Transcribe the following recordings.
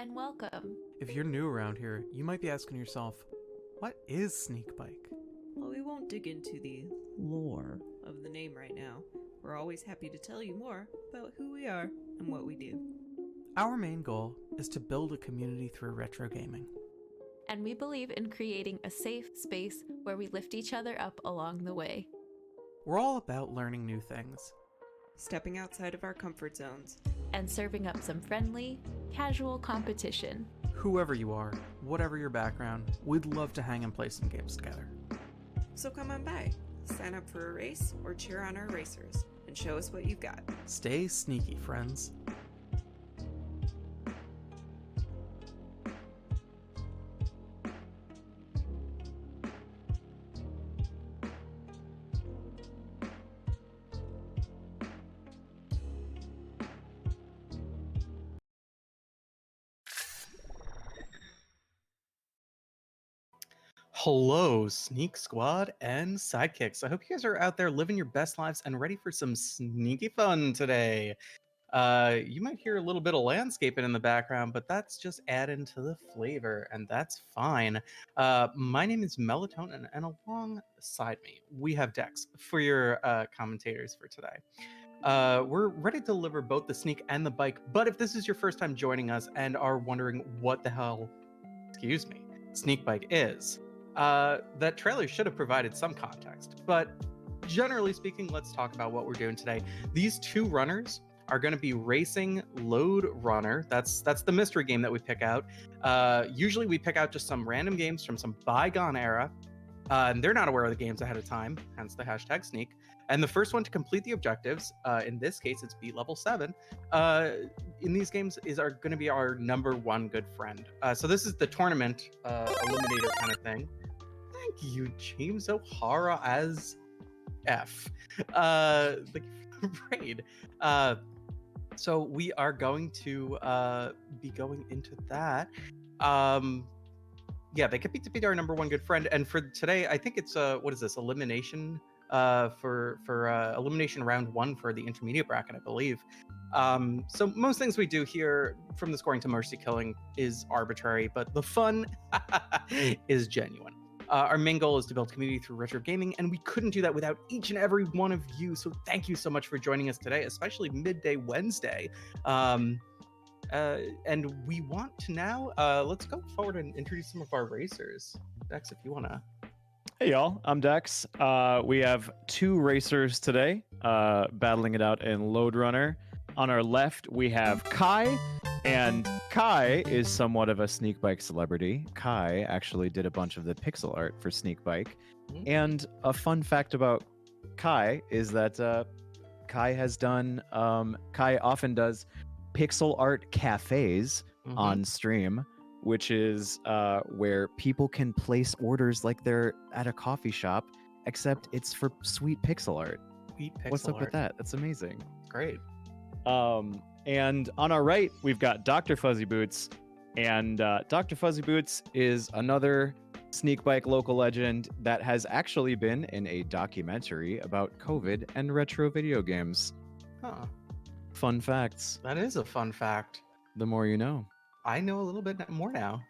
and welcome. If you're new around here, you might be asking yourself, what is Sneakbike? Well, we won't dig into the lore of the name right now. We're always happy to tell you more about who we are and what we do. Our main goal is to build a community through retro gaming. And we believe in creating a safe space where we lift each other up along the way. We're all about learning new things. Stepping outside of our comfort zones. And serving up some friendly, casual competition. Whoever you are, whatever your background, we'd love to hang and play some games together. So come on by, sign up for a race, or cheer on our racers, and show us what you've got. Stay sneaky, friends. Hello, Sneak Squad and Sidekicks. I hope you guys are out there living your best lives and ready for some sneaky fun today. You might hear a little bit of landscaping in the background, but that's just adding to the flavor, and that's fine. My name is Melatonin, and alongside me, we have Dex for your commentators for today. We're ready to deliver both the sneak and the bike, but if this is your first time joining us and are wondering what the hell, Sneakbike is, that trailer should have provided some context, but generally speaking, let's talk about what we're doing today. These two runners are going to be racing Lode Runner. That's the mystery game that we pick out. Usually we pick out just some random games from some bygone era, and they're not aware of the games ahead of time, hence the hashtag sneak. And the first one to complete the objectives, in this case it's beat level 7, in these games are going to be our number one good friend. So this is the tournament eliminator kind of thing. Thank you, James O'Hara as F. Thank you for the raid. So we are going to be going into that. Yeah, they compete to be our number one good friend. And for today, I think it's what is this, elimination for elimination round 1 for the intermediate bracket, I believe. So most things we do here, from the scoring to mercy killing, is arbitrary, but the fun is genuine. Our main goal is to build community through retro gaming, and we couldn't do that without each and every one of you. So thank you so much for joining us today, especially midday Wednesday. And we want to now, let's go forward and introduce some of our racers. Dex, if you want to. Hey y'all, I'm Dex. We have 2 racers today, battling it out in Lode Runner. On our left, we have Kai, and Kai is somewhat of a Sneakbike celebrity. Kai actually did a bunch of the pixel art for Sneakbike. And a fun fact about Kai is that Kai often does pixel art cafes on stream, which is where people can place orders like they're at a coffee shop, except it's for sweet pixel art. What's up with that? That's amazing. Great. And on our right, we've got DoctorFuzzyBoots, and DoctorFuzzyBoots is another Sneakbike local legend that has actually been in a documentary about COVID and retro video games. Huh. Fun facts. That is a fun fact. The more you know. I know a little bit more now.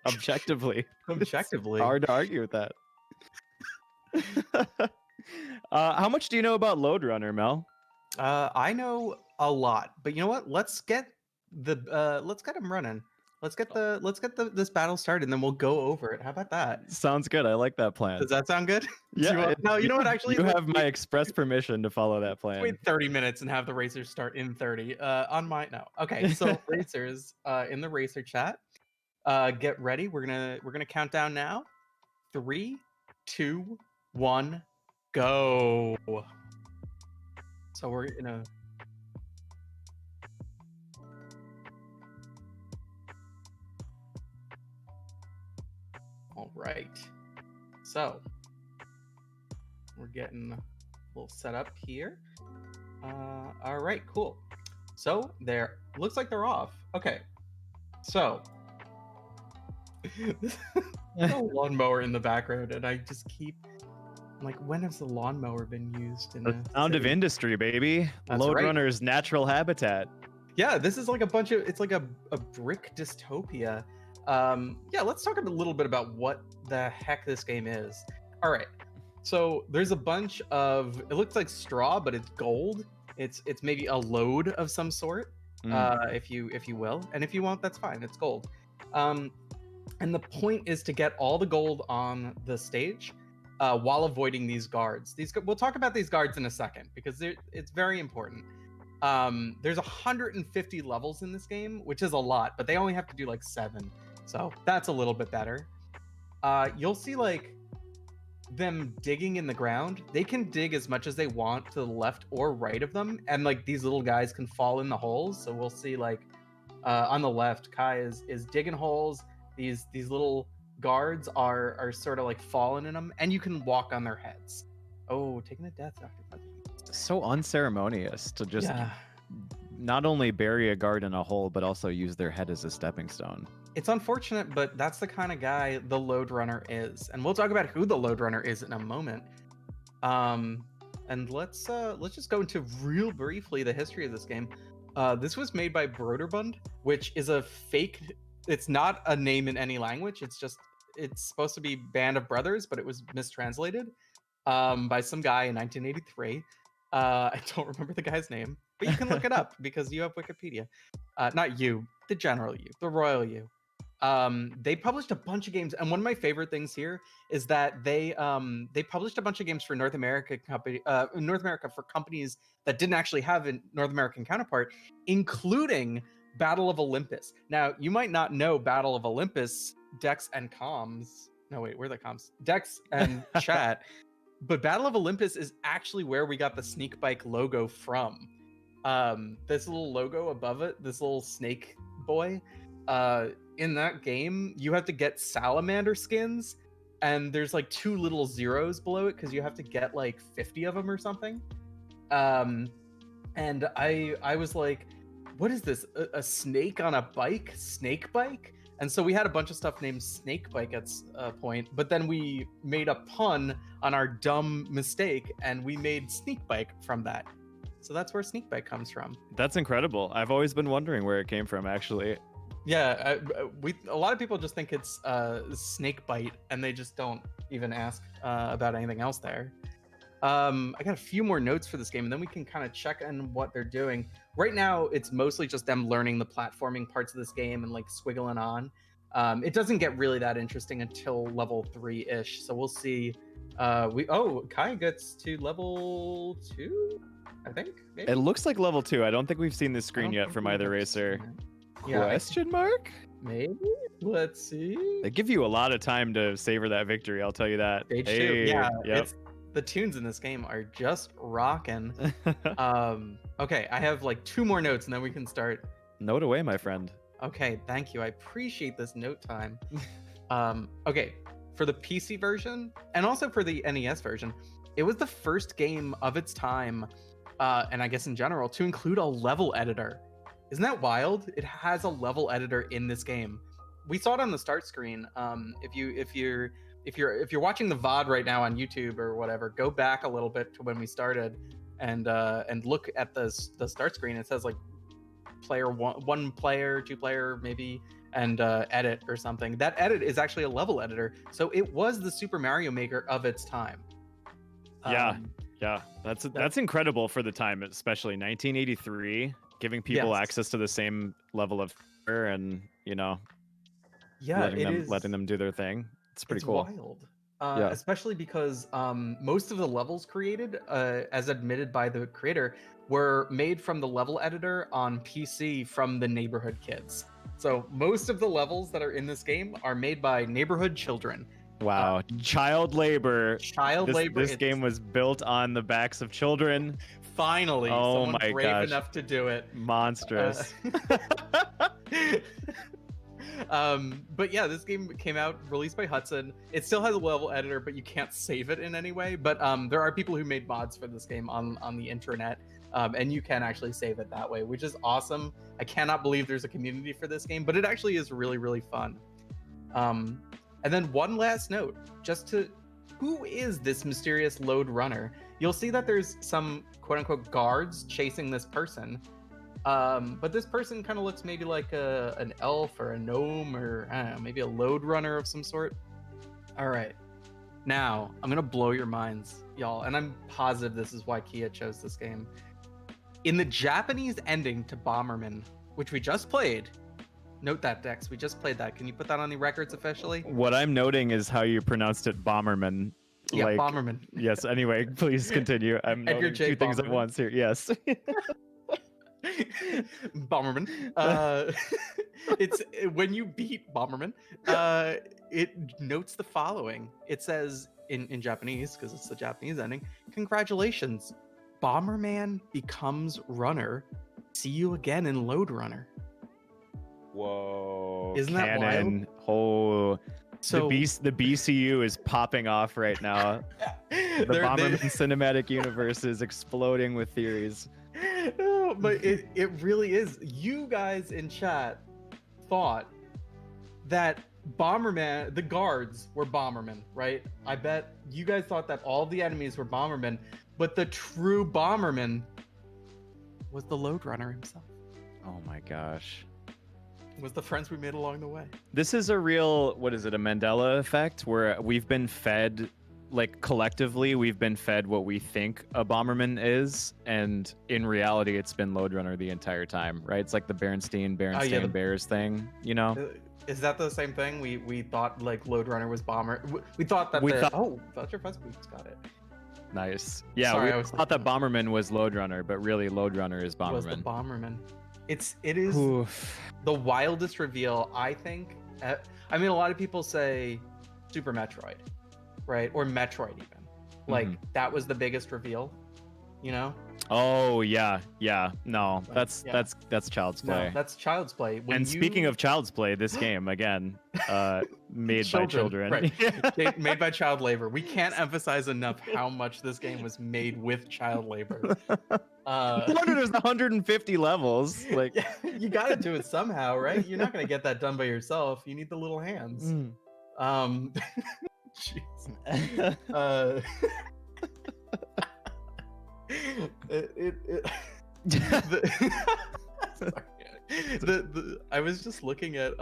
Objectively. Objectively. It's hard to argue with that. How much do you know about Lode Runner, Mel? I know a lot, but you know what? Let's get him running. Let's get this battle started, and then we'll go over it. How about that? Sounds good. I like that plan. Does that sound good? Yeah. You know what? Actually, you have my express permission to follow that plan. Wait 30 minutes and have the racers start in 30. Okay, so racers in the racer chat, get ready. We're gonna count down now. 3, 2, 1, go. So we're in a. All right. So we're getting a little set up here. All right, cool. So there looks like they're off. Okay. So there's a lawnmower in the background, and I just keep. Like, when has the lawnmower been used in the sound of industry, baby? That's Lode right. Runner's natural habitat. Yeah, this is like it's like a brick dystopia. Yeah, let's talk a little bit about what the heck this game is. All right, so there's a bunch of, it looks like straw, but it's gold. It's maybe a load of some sort, if you will, and if you want, that's fine. It's gold. And the point is to get all the gold on the stage while avoiding these guards. We'll talk about these guards in a second because it's very important. There's 150 levels in this game, which is a lot, but they only have to do like 7, so that's a little bit better. You'll see like them digging in the ground. They can dig as much as they want to the left or right of them, and like these little guys can fall in the holes. So we'll see like on the left, Kai is digging holes. These little guards are sort of like falling in them, and you can walk on their heads. Oh, taking a death, Dr. Fuzzy. So unceremonious to just not only bury a guard in a hole, but also use their head as a stepping stone. It's unfortunate, but that's the kind of guy the Lode Runner is, and we'll talk about who the Lode Runner is in a moment. And let's just go into real briefly the history of this game. This was made by Broderbund, which is a fake. It's not a name in any language. It's supposed to be Band of Brothers, but it was mistranslated by some guy in 1983. I don't remember the guy's name, but you can look it up because you have Wikipedia. Not you, the general you, the royal you. They published a bunch of games, and one of my favorite things here is that they published a bunch of games for North America for companies that didn't actually have a North American counterpart, including Battle of Olympus. Now, you might not know Battle of Olympus, Dex and Comms. No, wait, where are the comms? Dex and Chat. But Battle of Olympus is actually where we got the Sneakbike logo from. This little logo above it, this little snake boy. In that game, you have to get salamander skins, and there's like 2 little zeros below it because you have to get like 50 of them or something. And I was like, what is this? A snake on a bike? Snakebike? And so we had a bunch of stuff named Snakebike at a point, but then we made a pun on our dumb mistake, and we made Sneakbike from that. So that's where Sneakbike comes from. That's incredible. I've always been wondering where it came from, actually. Yeah, a lot of people just think it's Snakebite, and they just don't even ask about anything else there. I got a few more notes for this game, and then we can kind of check on what they're doing. Right now, it's mostly just them learning the platforming parts of this game and like squiggling on. It doesn't get really that interesting until level 3-ish, so we'll see. Kai gets to level 2, I think. Maybe? It looks like level 2. I don't think we've seen this screen yet from either racer. Yeah, Question mark? Maybe. Let's see. They give you a lot of time to savor that victory, I'll tell you that. Stage 2. Yeah, the tunes in this game are just rocking. Okay, I have like 2 more notes, and then we can start. Note away, my friend. Okay, thank you. I appreciate this note time. Okay, for the PC version, and also for the NES version, it was the first game of its time, and I guess in general, to include a level editor. Isn't that wild? It has a level editor in this game. We saw it on the start screen. If you're watching the VOD right now on YouTube or whatever, go back a little bit to when we started and look at the start screen. It says like player 1 player, 2 player maybe, and edit or something. That edit is actually a level editor, so it was the Super Mario Maker of its time. Yeah, that's incredible for the time, especially 1983. Giving people access to the same level of and letting them do their thing. It's pretty cool. Wild. Especially because most of the levels created, as admitted by the creator, were made from the level editor on PC from the neighborhood kids. So most of the levels that are in this game are made by neighborhood children. Wow, child labor. This game was built on the backs of children. Finally, someone brave enough to do it. Monstrous. But yeah, this game came out, released by Hudson. It still has a level editor, but you can't save it in any way. But there are people who made mods for this game on the internet, and you can actually save it that way, which is awesome. I cannot believe there's a community for this game, but it actually is really, really fun. And then one last note, who is this mysterious Lode Runner? You'll see that there's some quote-unquote guards chasing this person. But this person kind of looks maybe like an elf or a gnome or I don't know, maybe a Lode Runner of some sort. All right. Now, I'm going to blow your minds, y'all, and I'm positive this is why Kia chose this game. In the Japanese ending to Bomberman, which we just played, note that, Dex, we just played that. Can you put that on the records officially? What I'm noting is how you pronounced it, Bomberman. Yeah, Like, Bomberman. Yes, anyway, please continue. I'm Edgar noting J. two things at Bomberman. once here. Yes. Bomberman. It's when you beat Bomberman, it notes the following. It says in Japanese, because it's the Japanese ending, congratulations, Bomberman becomes runner. See you again in Lode Runner. Whoa. Isn't that canon. Oh, So the BCU is popping off right now. The Bomberman cinematic universe is exploding with theories. No, but it really is. You guys in chat thought that Bomberman, the guards were Bomberman, right? I bet you guys thought that all the enemies were Bomberman, but the true Bomberman was the Lode Runner himself. Oh my gosh. Was the friends we made along the way. This is a real, what is it, a Mandela effect, where we've been fed, like collectively, we've been fed what we think a Bomberman is, and in reality, it's been Lode Runner the entire time, right? It's like the Berenstain the- Bears thing, you know? Is that the same thing? We thought like Lode Runner was Bomber. We thought that DoctorFuzzyBoots got it. Nice. Yeah, Sorry, I we was thought that Bomberman was Lode Runner, but really Lode Runner is Bomberman. Was the Bomberman. It is Oof. the wildest reveal, I think. I mean, a lot of people say Super Metroid, right? Or Metroid even. Like that was the biggest reveal, you know? Oh yeah. No, Like, that's Child's Play. No, that's Child's Play. And speaking of Child's Play, this game again, made by children. Right. Made by child labor. We can't emphasize enough how much this game was made with child labor. No wonder there's 150 levels. Like, yeah, you got to do it somehow, right? You're not gonna get that done by yourself. You need the little hands. Jeez. I was just looking at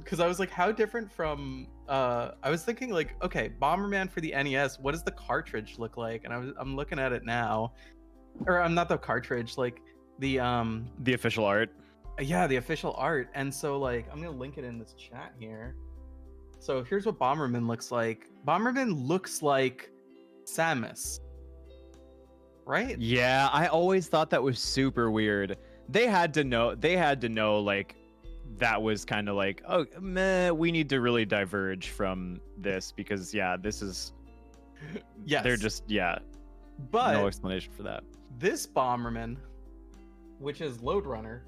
because I was like, how different from I was thinking like, okay, Bomberman for the NES, what does the cartridge look like? And I'm looking at it now, or I'm not the cartridge, like the official art. Yeah, the official art. And so like I'm gonna link it in this chat here. So here's what Bomberman looks like. Bomberman looks like Samus. Right? Yeah, I always thought that was super weird. They had to know like that was kind of like, oh meh, we need to really diverge from this because this is they're just but no explanation for that. This Bomberman, which is Lode Runner,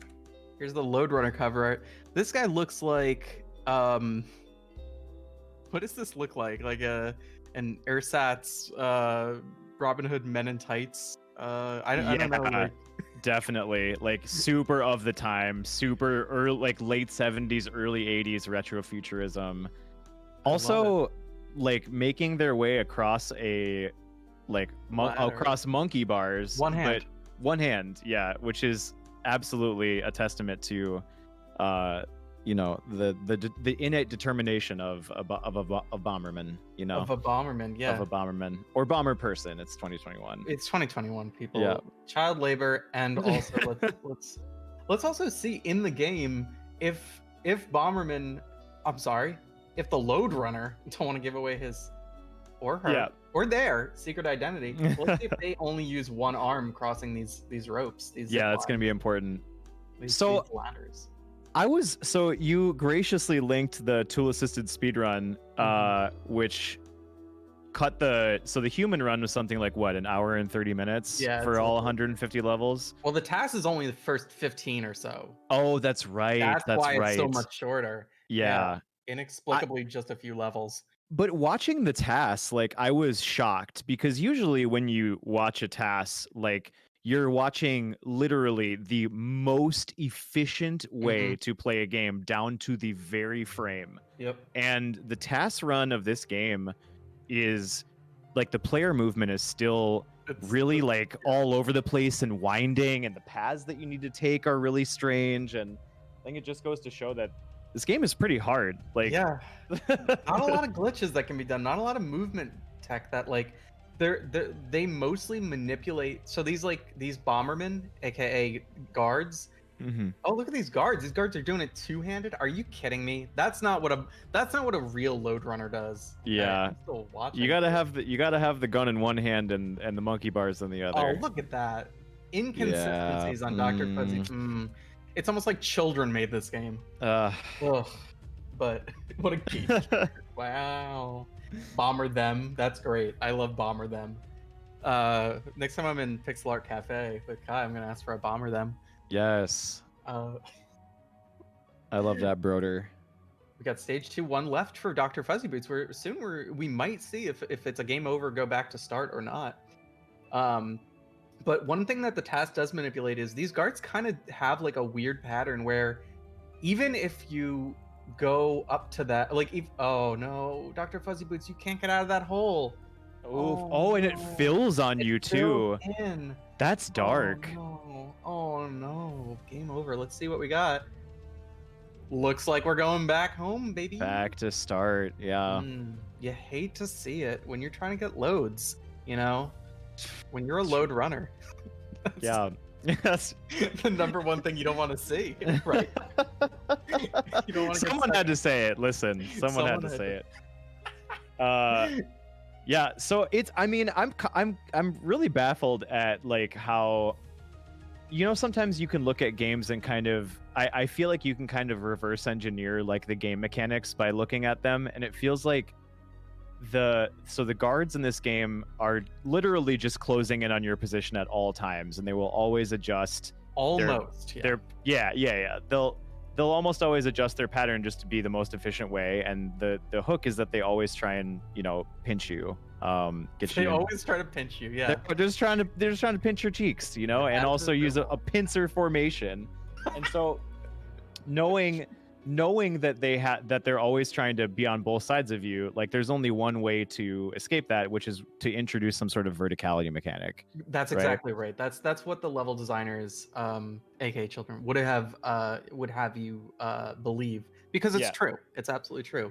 here's the Lode Runner cover art. This guy looks like what does this look like? Like an ersatz Robin Hood Men in Tights. I don't know. Like... Definitely, like super of the time, super early, like late 70s, early 80s retrofuturism. Also, like making their way across a across monkey bars. One hand. But one hand, yeah, which is absolutely a testament to the innate determination of a Bomberman, you know, of a Bomberman, yeah, of a Bomberman or bomber person. It's 2021. It's 2021, people. Yeah. Child labor, and also let's also see in the game if Bomberman, I'm sorry, if the Lode Runner, don't want to give away his or her or their secret identity. Let's see if they only use one arm crossing these ropes. These that's going to be important. these ladders. So you graciously linked the tool-assisted speedrun, which cut the human run was something like what, an hour and 30 minutes for all 150 levels. Well, the task is only the first 15 or so. Oh, that's right. That's why right. It's so much shorter. Yeah. Inexplicably, just a few levels. But watching the tasks, like I was shocked because usually when you watch a task, like you're watching literally the most efficient way to play a game down to the very frame. Yep. And the task run of this game is like the player movement is still really like all over the place and winding, and the paths that you need to take are really strange. And I think it just goes to show that this game is pretty hard. Like, yeah, not a lot of glitches that can be done. Not a lot of movement tech that like they mostly manipulate. So these bombermen, aka guards. Oh, look at these guards. These guards are doing it two-handed. Are you kidding me? That's not what a real Lode Runner does. Yeah. I'm still watching. You gotta have the gun in one hand and the monkey bars in the other. Oh, look at that. Inconsistencies on Dr. Fuzzy. It's almost like children made this game. Ugh. But what a geek. Wow. Bomber them. That's great. I love Bomber them. Next time I'm in Pixel Art Cafe with Kai, I'm gonna ask for a Bomber them. Yes. I love that, broder. We got stage 2-1 left for DoctorFuzzyBoots. We might see if it's a game over, go back to start or not. But one thing that the task does manipulate is these guards kind of have like a weird pattern where even if you go up to that, oh no, DoctorFuzzyBoots, you can't get out of that hole. Oh, and it fills on you too. That's dark. Oh no, game over. Let's see what we got. Looks like we're going back home, baby. Back to start, yeah. You hate to see it when you're trying to get loads, you know? When you're a Lode Runner. Yeah. Yes. The number one thing you don't want to see, right? You don't want to Someone had to say it. Listen, someone had to say it. Yeah, so I'm really baffled at like how, you know, sometimes you can look at games and kind of I feel like you can kind of reverse engineer like the game mechanics by looking at them, and it feels like the guards in this game are literally just closing in on your position at all times, and they will always adjust almost they'll almost always adjust their pattern just to be the most efficient way, and the hook is that they always try and, you know, pinch you, they always try to pinch you. Yeah, they're just trying to pinch your cheeks, you know, and also use a pincer formation. And so knowing that they're always trying to be on both sides of you, like there's only one way to escape that, which is to introduce some sort of verticality mechanic. That's exactly right. That's what the level designers, aka children, would have you believe, because it's true. It's absolutely true.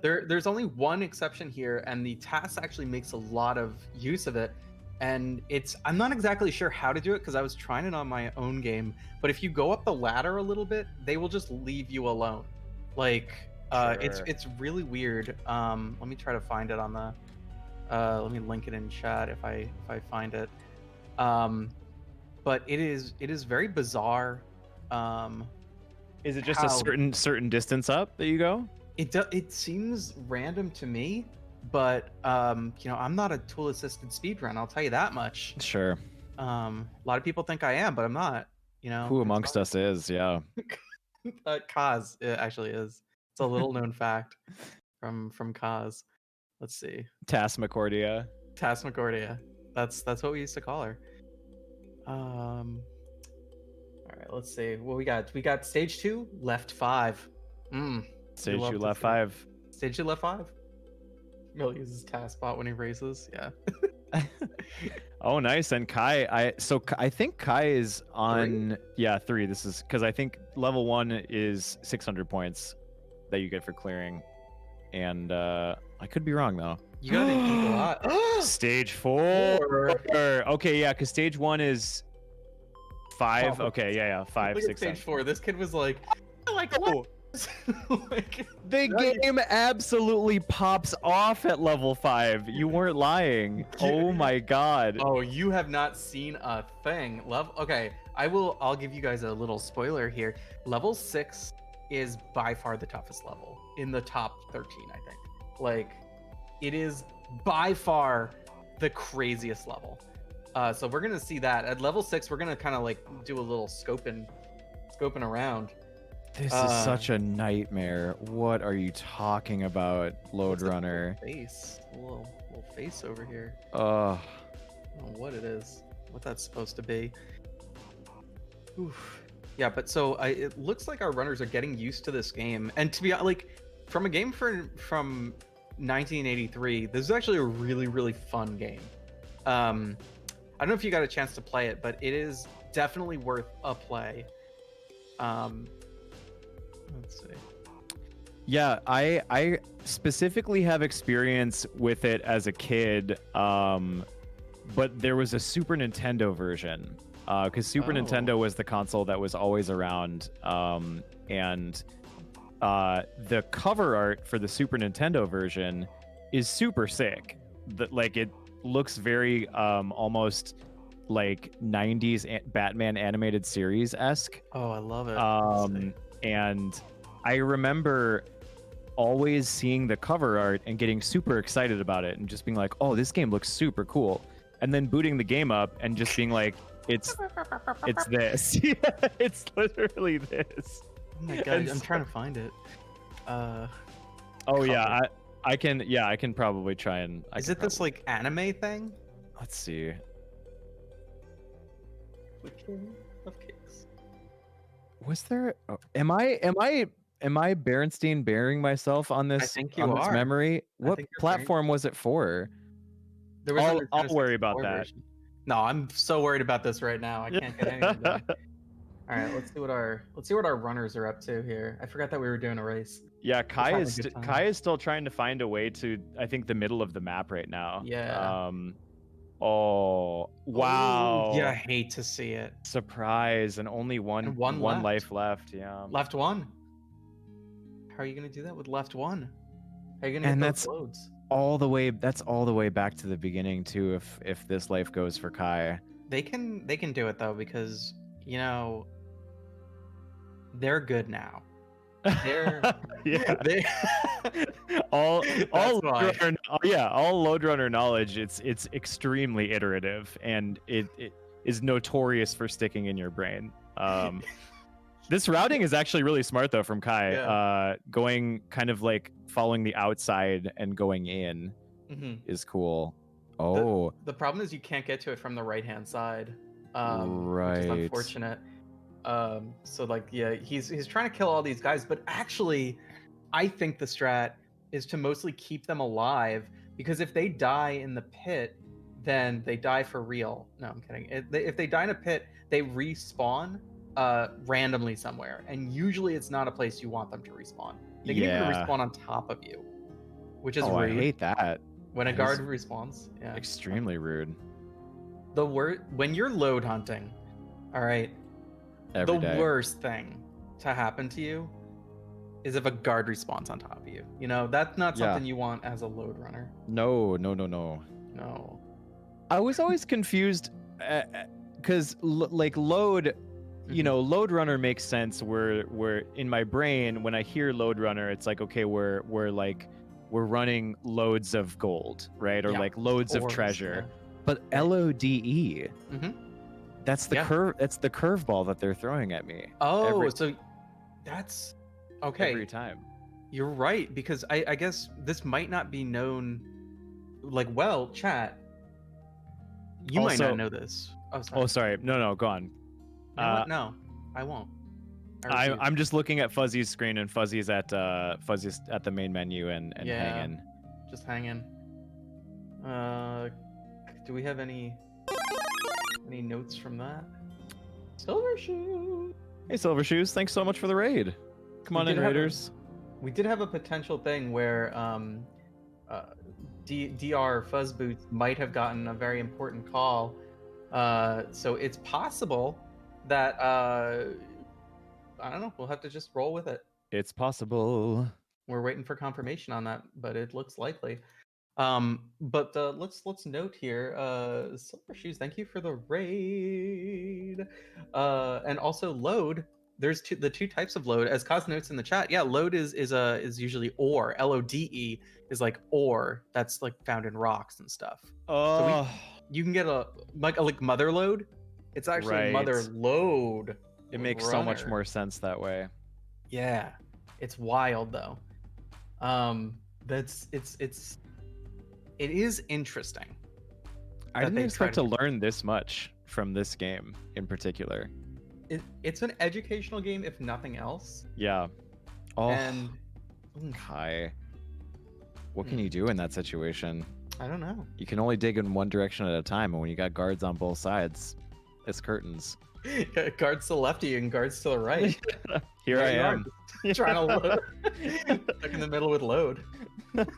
There's only one exception here, and the task actually makes a lot of use of it. And I'm not exactly sure how to do it because I was trying it on my own game. But if you go up the ladder a little bit, they will just leave you alone. Like, it's really weird. Let me try to find it on the. Let me link it in chat if I find it. But it is very bizarre. Is it just a certain distance up that you go? It seems random to me. But you know, I'm not a tool-assisted speedrun. I'll tell you that much. Sure. A lot of people think I am, but I'm not. You know, who amongst us is? Yeah. Kaz actually is. It's a little-known fact from Kaz. Let's see. Tasmacordia. That's what we used to call her. All right. Let's see. What we got? We got stage 2, left 5. Stage 2, left 5. Stage 2, left 5. He'll use his taskbot when he races. Yeah. Oh, nice. And Kai, I think Kai is on 3. This is because I think level 1 is 600 points that you get for clearing, and I could be wrong though. You got an eagle eye. Stage 4. Okay, yeah, because stage 1 is 5. Okay, yeah, 5, Look 6. At stage 4. This kid was like what? The game absolutely pops off at level 5. You weren't lying. Oh my god. Oh, you have not seen a thing. Okay, I'll give you guys a little spoiler here. Level 6 is by far the toughest level in the top 13, I think. Like, it is by far the craziest level. So we're gonna see that at level 6. We're gonna kind of like do a little scoping around. This is such a nightmare. What are you talking about, Lode Runner? Face, a little face over here. I don't know what it is, what that's supposed to be. Oof. Yeah, but so it looks like our runners are getting used to this game, and to be like, from a game from 1983, this is actually a really fun game. I don't know if you got a chance to play it, but it is definitely worth a play. Let's see. Yeah, I specifically have experience with it as a kid, but there was a Super Nintendo version, because Super Nintendo was the console that was always around, and the cover art for the Super Nintendo version is super sick. Like it looks very almost like 90s Batman animated series esque. Oh, I love it. And I remember always seeing the cover art and getting super excited about it and just being like, oh, this game looks super cool. And then booting the game up and just being like, it's this. Yeah, it's literally this. Oh my god, I'm trying to find it. Yeah, I can probably try and. Is it this like anime thing? Let's see. The King of Kicks. Was there? Am I Berenstein bearing myself on this? I think you on this are. memory? What platform was it for? There was I'll worry about that. Version. No, I'm so worried about this right now. I can't get anything done. All right, let's see what our runners are up to here. I forgot that we were doing a race. Yeah, Kai is still trying to find a way to, I think, the middle of the map right now. Yeah. Oh wow. Yeah, I hate to see it. Surprise, and only one life left. Yeah. Left one. How are you gonna do that with left one? How are you gonna get those loads? That's all the way back to the beginning too. If this life goes for Kai, they can do it though, because they're good now. They're all Lode Runner knowledge. It's extremely iterative, and it is notorious for sticking in your brain. This routing is actually really smart though from Kai. Yeah. Going kind of like following the outside and going in is cool. Oh, the problem is you can't get to it from the right hand side. Right. Which is unfortunate. So like, yeah, he's trying to kill all these guys, but actually, I think the strat is to mostly keep them alive, because if they die in the pit, then they die for real. No, I'm kidding. If they die in a pit, they respawn randomly somewhere, and usually it's not a place you want them to respawn. They can even respawn on top of you, which is rude. I hate that. When a guard respawns. Yeah. Extremely rude. When you're load hunting, all right, Every day. Worst thing to happen to you is if a guard respawns on top of you. That's not something you want as a load runner. No. I was always confused because like load, Lode Runner makes sense. Where in my brain, when I hear Lode Runner, it's like, okay, we're running loads of gold, right? Or like loads of treasure. Yeah. But LODE. That's the curve. That's the curveball that they're throwing at me. Oh, so that's okay. Every time. You're right, because I guess this might not be known. Like, well, chat. You might not know this. Oh, sorry. No, go on. You know what? No, I won't. I'm just looking at Fuzzy's screen, and Fuzzy's at the main menu and hanging. Just hanging. Do we have any notes from that? Silver Shoe. Hey, Silver Shoes, thanks so much for the raid. Come on in, Raiders. We did have a potential thing where DoctorFuzzyBoots might have gotten a very important call. So it's possible that I don't know. We'll have to just roll with it. It's possible. We're waiting for confirmation on that, but it looks likely. But let's note here, Silver Shoes, thank you for the raid. And also load. There's the two types of load, as Kaz notes in the chat. Yeah, load is usually ore. LODE is like ore that's like found in rocks and stuff. Oh, so you can get a mother load. It's actually mother load. It makes so much more sense that way. Yeah, it's wild though. It is interesting. I didn't expect to learn this much from this game in particular. It's an educational game, if nothing else. Yeah. Oh, and Kai, what can you do in that situation? I don't know. You can only dig in one direction at a time, and when you got guards on both sides, it's curtains. Guards to the left of you and guards to the right. Here I you are, am. trying to load. Stuck in the middle with load. God.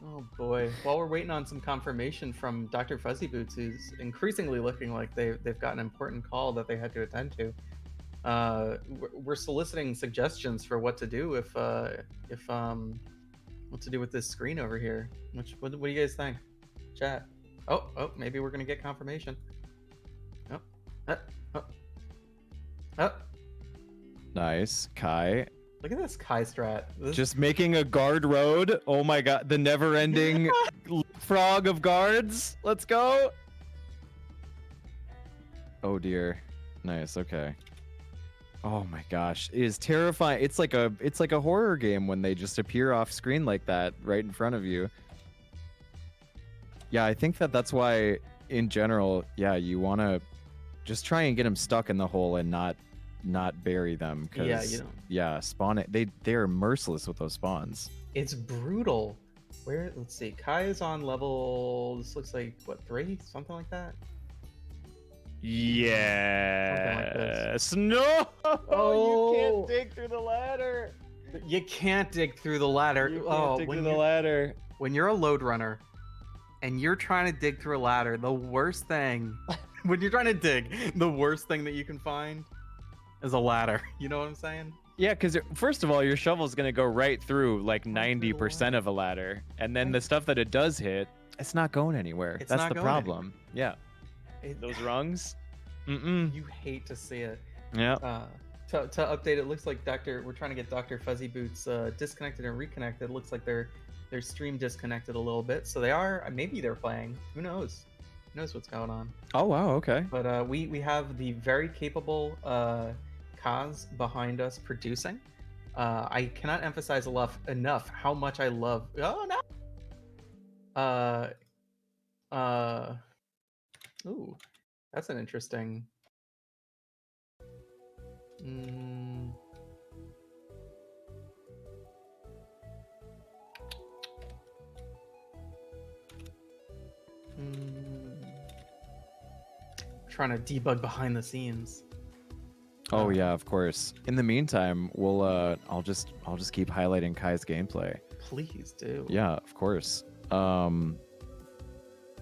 Oh boy. While we're waiting on some confirmation from DoctorFuzzyBoots, who's increasingly looking like they've got an important call that they had to attend to, we're soliciting suggestions for what to do if what to do with this screen over here. What do you guys think? Chat. Oh, maybe we're gonna get confirmation. Oh. Nice. Kai. Look at this Kai strat. Just making a guard road. Oh my god. The never-ending frog of guards. Let's go. Oh dear. Nice. Okay. Oh my gosh. It is terrifying. It's like a horror game when they just appear off screen like that right in front of you. Yeah, I think that's why in general, yeah, you want to just try and get them stuck in the hole and not bury them, because spawn it. They're merciless with those spawns. It's brutal. Let's see, Kai is on level, this looks like what, 3, something like that. Yes. No. Oh, you can't dig through the ladder. You can't dig through the ladder. You can't dig through the ladder. When you're a Lode Runner and you're trying to dig through a ladder, the worst thing when you're trying to dig, the worst thing that you can find is a ladder. You know what I'm saying? Yeah, because first of all, your shovel's gonna go right through like 90% of a ladder, and then the stuff that it does hit, it's not going anywhere. That's the problem. Yeah. Those rungs. You hate to see it. Yeah. To update, it looks like we're trying to get DoctorFuzzyBoots disconnected and reconnected. It looks like their stream disconnected a little bit, so maybe they're playing. Who knows? Who knows what's going on? Oh wow, okay. But we have the very capable Kaz behind us producing. I cannot emphasize enough how much I love. Oh no. Ooh, that's an interesting. Trying to debug behind the scenes. Oh yeah, of course. In the meantime, I'll just keep highlighting Kai's gameplay. Please do. Yeah, of course.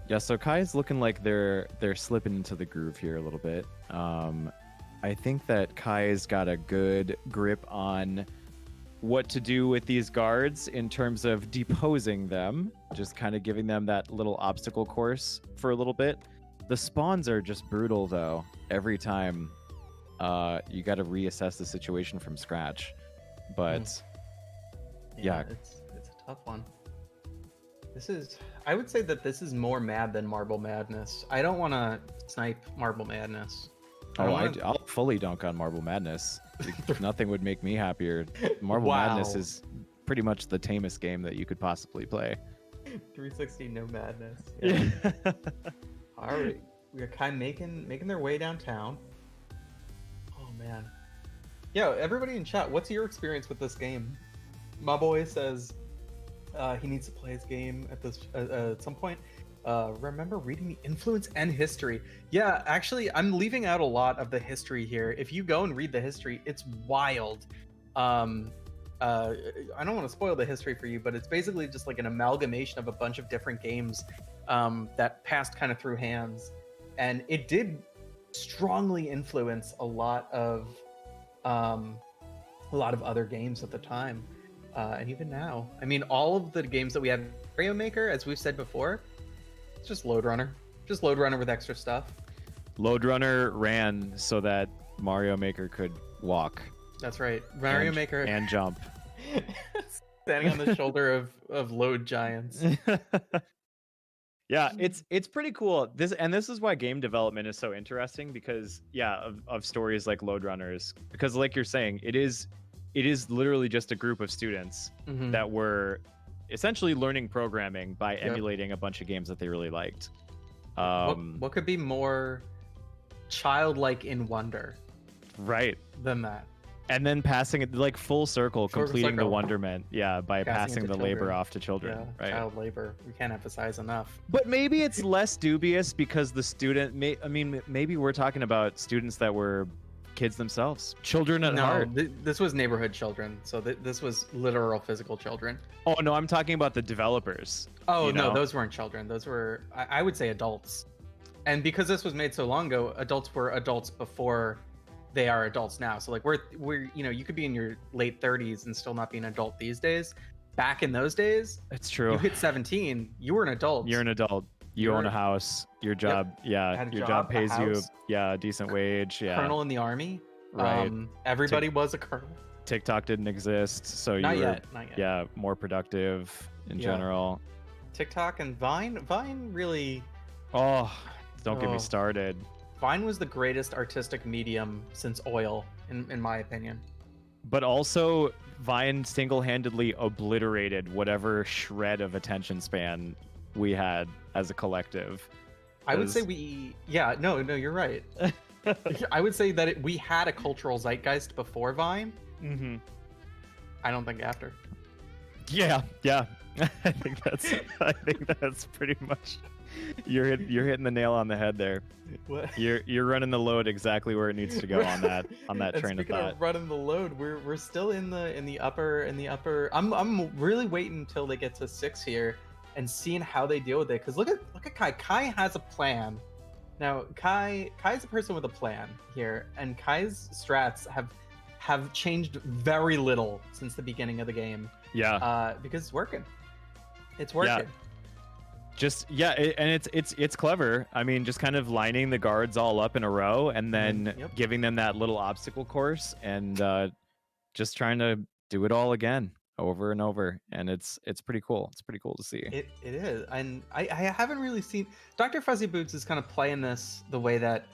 Yeah, so Kai's looking like they're slipping into the groove here a little bit. I think that Kai's got a good grip on what to do with these guards in terms of deposing them, just kind of giving them that little obstacle course for a little bit. The spawns are just brutal though. Every time you got to reassess the situation from scratch. But yeah, it's a tough one. I would say that this is more mad than Marble Madness. I don't want to snipe Marble Madness. I'll fully dunk on Marble Madness. Nothing would make me happier. Marble Madness is pretty much the tamest game that you could possibly play. 360 no madness. Yeah. All right, we are kind of making their way downtown. Oh man, yeah. Everybody in chat, what's your experience with this game? My boy says he needs to play his game at some point. Remember reading the influence and history. Yeah, actually, I'm leaving out a lot of the history here. If you go and read the history, it's wild. I don't want to spoil the history for you, but it's basically just like an amalgamation of a bunch of different games that passed kind of through hands, and it did strongly influence a lot of other games at the time, and even now. I mean, all of the games that we have, Mario Maker, as we've said before, it's just Lode Runner. Just Lode Runner with extra stuff. Lode Runner ran so that Mario Maker could walk. That's right. Mario Maker and jump. Standing on the shoulder of Lode giants. Yeah, it's pretty cool. This is why game development is so interesting, because of stories like Lode Runners, because like you're saying, it is literally just a group of students that were essentially learning programming by emulating a bunch of games that they really liked. What could be more childlike in wonder, right, than that? And then passing it like full circle, Full completing the circle. wonderment. Yeah, by Passing it passing to the labor children. off to children. Yeah, Right. child labor. We can't emphasize enough. But maybe it's less dubious because the student maybe we're talking about students that were kids themselves, children at heart. This was neighborhood children, so this was literal physical children. Oh no, I'm talking about the developers. Oh you no, know? those weren't children. Those were I would say adults. And because this was made so long ago, adults were adults before they are adults now. So like we're you could be in your late 30s and still not be an adult these days. Back in those days, It's true. you hit 17, you were an adult. You're an adult. You own You're- a house. Your job, Had a your job, job a pays you, house. a decent wage. Yeah, Colonel in the army. right. Everybody was a colonel. TikTok didn't exist, so Not you were yet. more productive in Yeah. general. TikTok and Vine really. Oh, don't get me Oh. started. Vine was the greatest artistic medium since oil, in my opinion. But also, Vine single-handedly obliterated whatever shred of attention span we had as a collective. I would say Because- no, you're right. I would say that we had a cultural zeitgeist before Vine. Mm-hmm. I don't think after. Yeah. I think that's pretty much. You're hitting the nail on the head there. What? You're running the load exactly where it needs to go on that And train of speaking thought. of running the load, we're still in the upper. I'm really waiting until they get to 6 here and seeing how they deal with it. Because look at Kai. Kai has a plan. Now Kai's a person with a plan here, and Kai's strats have changed very little since the beginning of the game. Yeah. Because it's working. It's working. And it's clever. I mean, just kind of lining the guards all up in a row and then Yep. giving them that little obstacle course and just trying to do it all again over and over. And it's pretty cool. It's pretty cool to see. It is, and I haven't really seen DoctorFuzzyBoots is kind of playing this the way that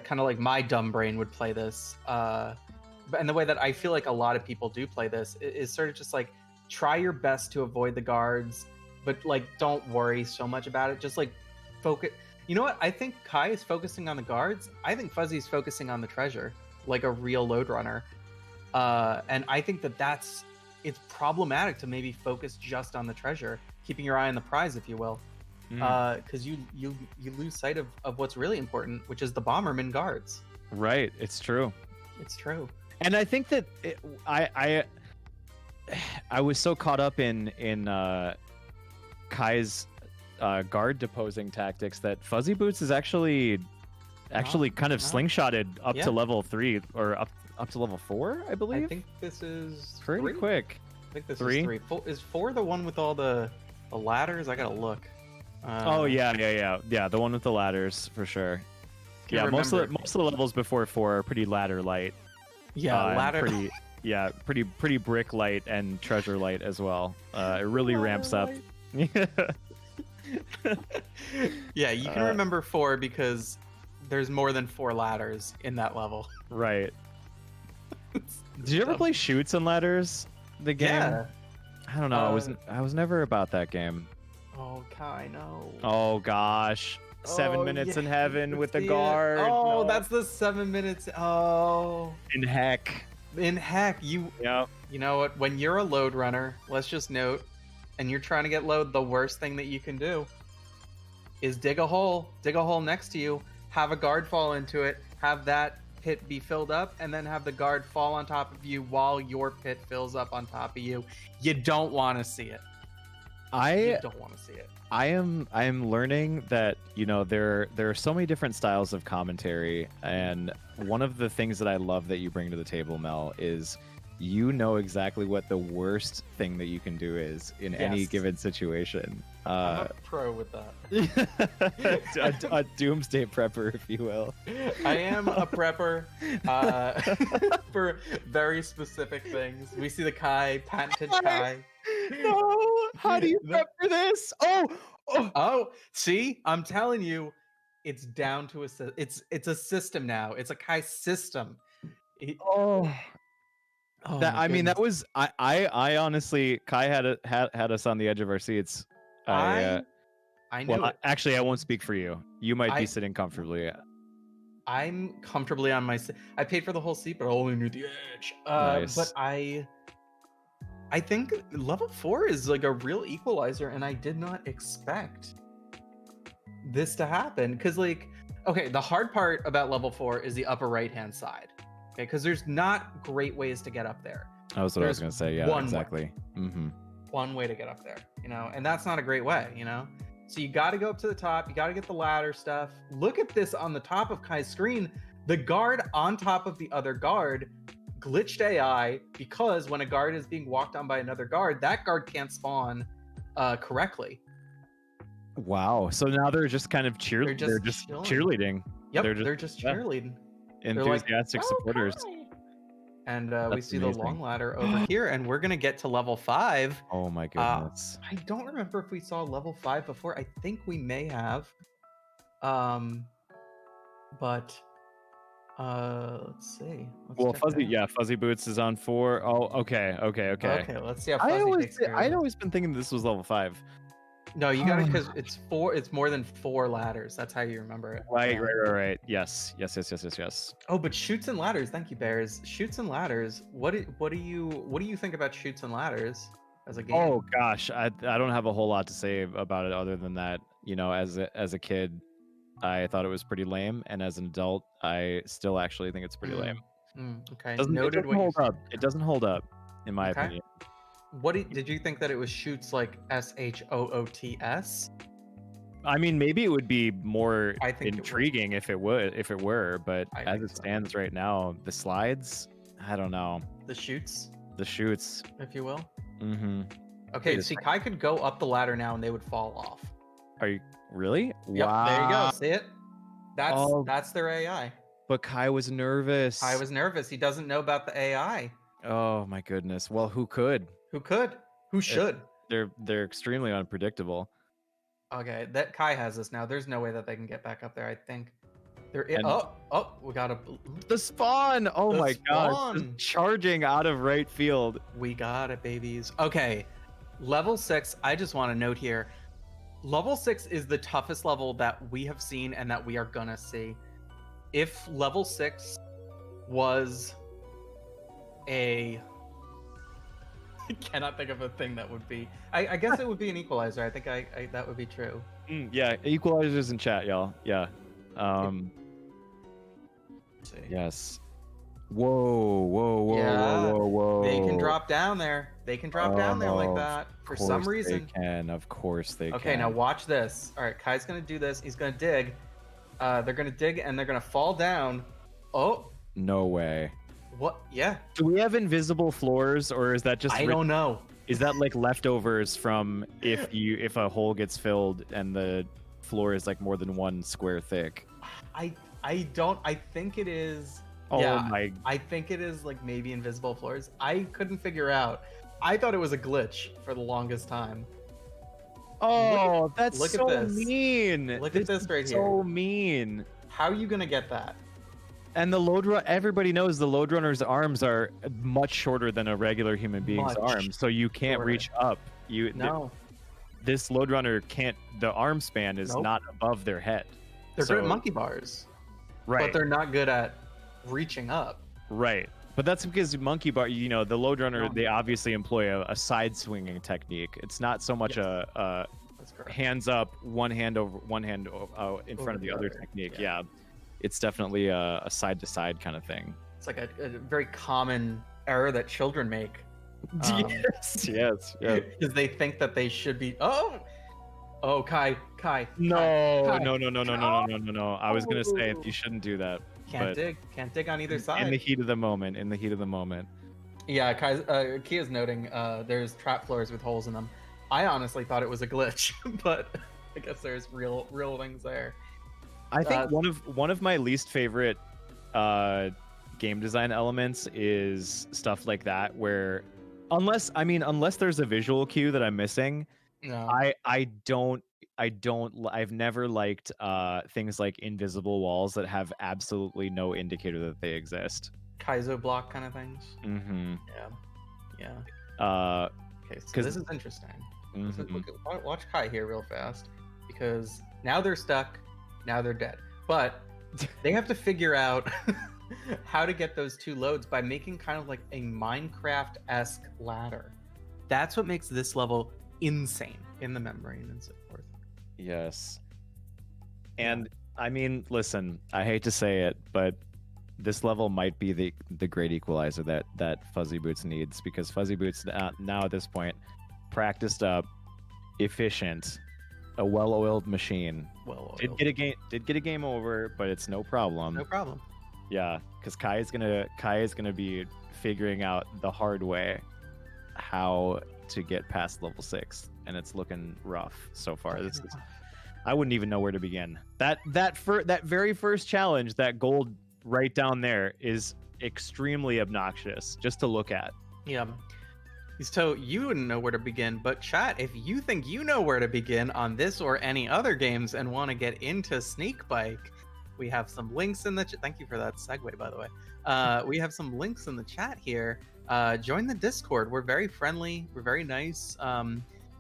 kind of like my dumb brain would play this, and the way that I feel like a lot of people do play this is sort of just like try your best to avoid the guards, but like don't worry so much about it. Just like focus. You know what? I think Kai is focusing on the guards. I think Fuzzy's focusing on the treasure, like a real Lode Runner, and I think it's problematic to maybe focus just on the treasure, keeping your eye on the prize, if you will, because you lose sight of what's really important, which is the bomberman guards. Right. It's true. It's true. And I think that I was so caught up in Kai's guard deposing tactics that Fuzzy Boots is actually kind of slingshotted up Yeah. to level 3 or up to level 4, I believe. I think this is pretty 3? quick. I think this 3? is 3. Is 4 the one with all the ladders? I gotta look. Oh yeah, the one with the ladders for sure. Can't Yeah, most of remember. the levels before 4 are pretty ladder light. And ladder. pretty brick light and treasure light as well. It really ramps up. Yeah, you can remember 4 because there's more than 4 ladders in that level. Right. Did you ever play Shoots and Ladders? The game? Yeah. I don't know. I was never about that game. Oh, Kai, no. Oh gosh. 7 Oh, minutes in yeah, heaven with the see it. guard. Oh, No. that's the 7 minutes. Oh, in heck. in heck, you Yeah. know what? When you're a Lode Runner, let's just note, and you're trying to get load, the worst thing that you can do is dig a hole next to you, have a guard fall into it, have that pit be filled up, and then have the guard fall on top of you while your pit fills up on top of you. You don't want to see it. You don't want to see it. I am learning that, you know, there are so many different styles of commentary, and one of the things that I love that you bring to the table, Mel, is you know exactly what the worst thing that you can do is in any Yes. given situation. I'm a pro with that. a doomsday prepper, if you will. I am a prepper for very specific things. We see the Kai, patented Kai. No, how do you prep for this? Oh, see, I'm telling you, it's down to it's a system now. It's a Kai system. Oh That my I mean, that goodness. was I honestly, Kai had us on the edge of our seats. I knew Well, it. actually, I won't speak for you. You might I- be sitting comfortably. I'm comfortably on my seat. I paid for the whole seat, but I only knew the edge. Nice. But I think level 4 is like a real equalizer, and I did not expect this to happen. Because like, okay, the hard part about level 4 is the upper right hand side. Okay, because there's not great ways to get up there. That was what I was There's gonna say. Yeah, one way. exactly. One way to get up there, and that's not a great way, So you got to go up to the top. You got to get the ladder stuff. Look at this on the top of Kai's screen. The guard on top of the other guard glitched AI because when a guard is being walked on by another guard, that guard can't spawn correctly. Wow. So now they're just kind of They're just cheerleading. Yep, They're they're just- just yeah. cheerleading. Enthusiastic "Oh, supporters. Kai!" And we That's see amazing. the long ladder over here, and we're gonna get to level 5. Oh my goodness. I don't remember if we saw level 5 before. I think we may have. But let's see. Well, check it out. Fuzzy Boots is on 4. Oh, okay. Okay, let's see how Fuzzy takes care of I'd it. always been thinking this was level 5. No, you got it because it's more than 4 ladders. That's how you remember it. Right. Yes. Oh, but chutes and ladders. Thank you, Bears. Chutes and ladders. What do you think about chutes and ladders as a game? Oh gosh, I don't have a whole lot to say about it other than that, as a kid, I thought it was pretty lame, and as an adult, I still actually think it's pretty lame. Okay. It doesn't hold up. It doesn't hold up, in my Okay. opinion. Did you think that it was shoots like SHOOTS? I mean, maybe it would be more I think it would. intriguing if it were, but I as think it so. stands right now, the slides, I don't know. The shoots, The shoots. if you will. Mm-hmm. Okay, Wait a see, Kai could go up the ladder now and they would fall off. Are you really? Yep, Wow. there you go. See it? Oh. That's their AI. But Kai was nervous. Kai was nervous. He doesn't know about the AI. Oh my goodness. Well, who could? Who could? Who should? They're extremely unpredictable. Okay, that Kai has this now. There's no way that they can get back up there. I think And- we got a The spawn! Oh The my gosh. spawn! Just charging out of right field. We got it, babies. Okay, level 6. I just want to note here, level 6 is the toughest level that we have seen and that we are gonna see. If level 6 was I cannot think of a thing that would be. I guess it would be an equalizer. I think I that would be true. Yeah, equalizers in chat, y'all. Yeah. Let's see. Yes. Whoa. Yeah, Whoa. They can drop down there. They can drop down there like Oh, that for some reason. Of course they can. Okay, now watch this. All right, Kai's gonna do this. He's gonna dig. They're gonna dig and they're gonna fall down. Oh, No way. what? Yeah, Do we have invisible floors, or is that just I don't know. is that like leftovers from if a hole gets filled and the floor is like more than 1 square thick? I don't. I think it is. Oh yeah, my. I think it is like maybe invisible floors. I couldn't figure out. I thought it was a glitch for the longest time. Oh, that's look at so this. mean. Look at this right So here. mean. How are you gonna get that? And the everybody knows the Lode Runner's arms are much shorter than a regular human being's Much arms, so you can't shorter. reach up. No, This Lode Runner can't. The arm span is Nope. not above their head. they're good So- at monkey bars, Right. but they're not good at reaching up. Right. But that's because monkey bar, the Lode Runner, No. they obviously employ a side swinging technique. It's not so much Yes. a That's correct. hands up, one hand in front Over of the the other other, technique. yeah. Yeah. It's definitely a side to side kind of thing. It's like a very common error that children make. Yes. Because they think that they should be. Oh, Kai. No. Kai. No. I was gonna say you shouldn't do that. Can't but dig on either In the side. heat of the moment. Yeah, Kia's noting there's trap floors with holes in them. I honestly thought it was a glitch, but I guess there's real things there. I think one of my least favorite game design elements is stuff like that, where unless there's a visual cue that I'm missing, No. I've never liked things like invisible walls that have absolutely no indicator that they exist. Kaizo block kind of things. Mm-hmm. Yeah. Uh, Okay, so 'Cause- this is interesting. mhm. Watch Kai here real fast, because now they're stuck, now they're dead. But They have to figure out how to get those 2 lodes by making kind of like a Minecraft-esque ladder. That's what makes this level insane in the membrane and so forth. Yes. And I mean, listen, I hate to say it, but this level might be the great equalizer that Fuzzy Boots needs, because Fuzzy Boots now at this point, practiced up, efficient, a well-oiled machine. Well, Did get a game over, but it's no problem. no problem. Yeah, because Kai is gonna be figuring out the hard way how to get past level 6, and it's looking rough so far. I wouldn't even know where to begin. That very first challenge, that gold right down there, is extremely obnoxious just to look at. Yeah. So you wouldn't know where to begin, but chat, if you think you know where to begin on this or any other games and want to get into Sneakbike, we have some links in the chat. Thank you for that segue, by the way. We have some links in the chat here. Join the Discord. We're very friendly. We're very nice.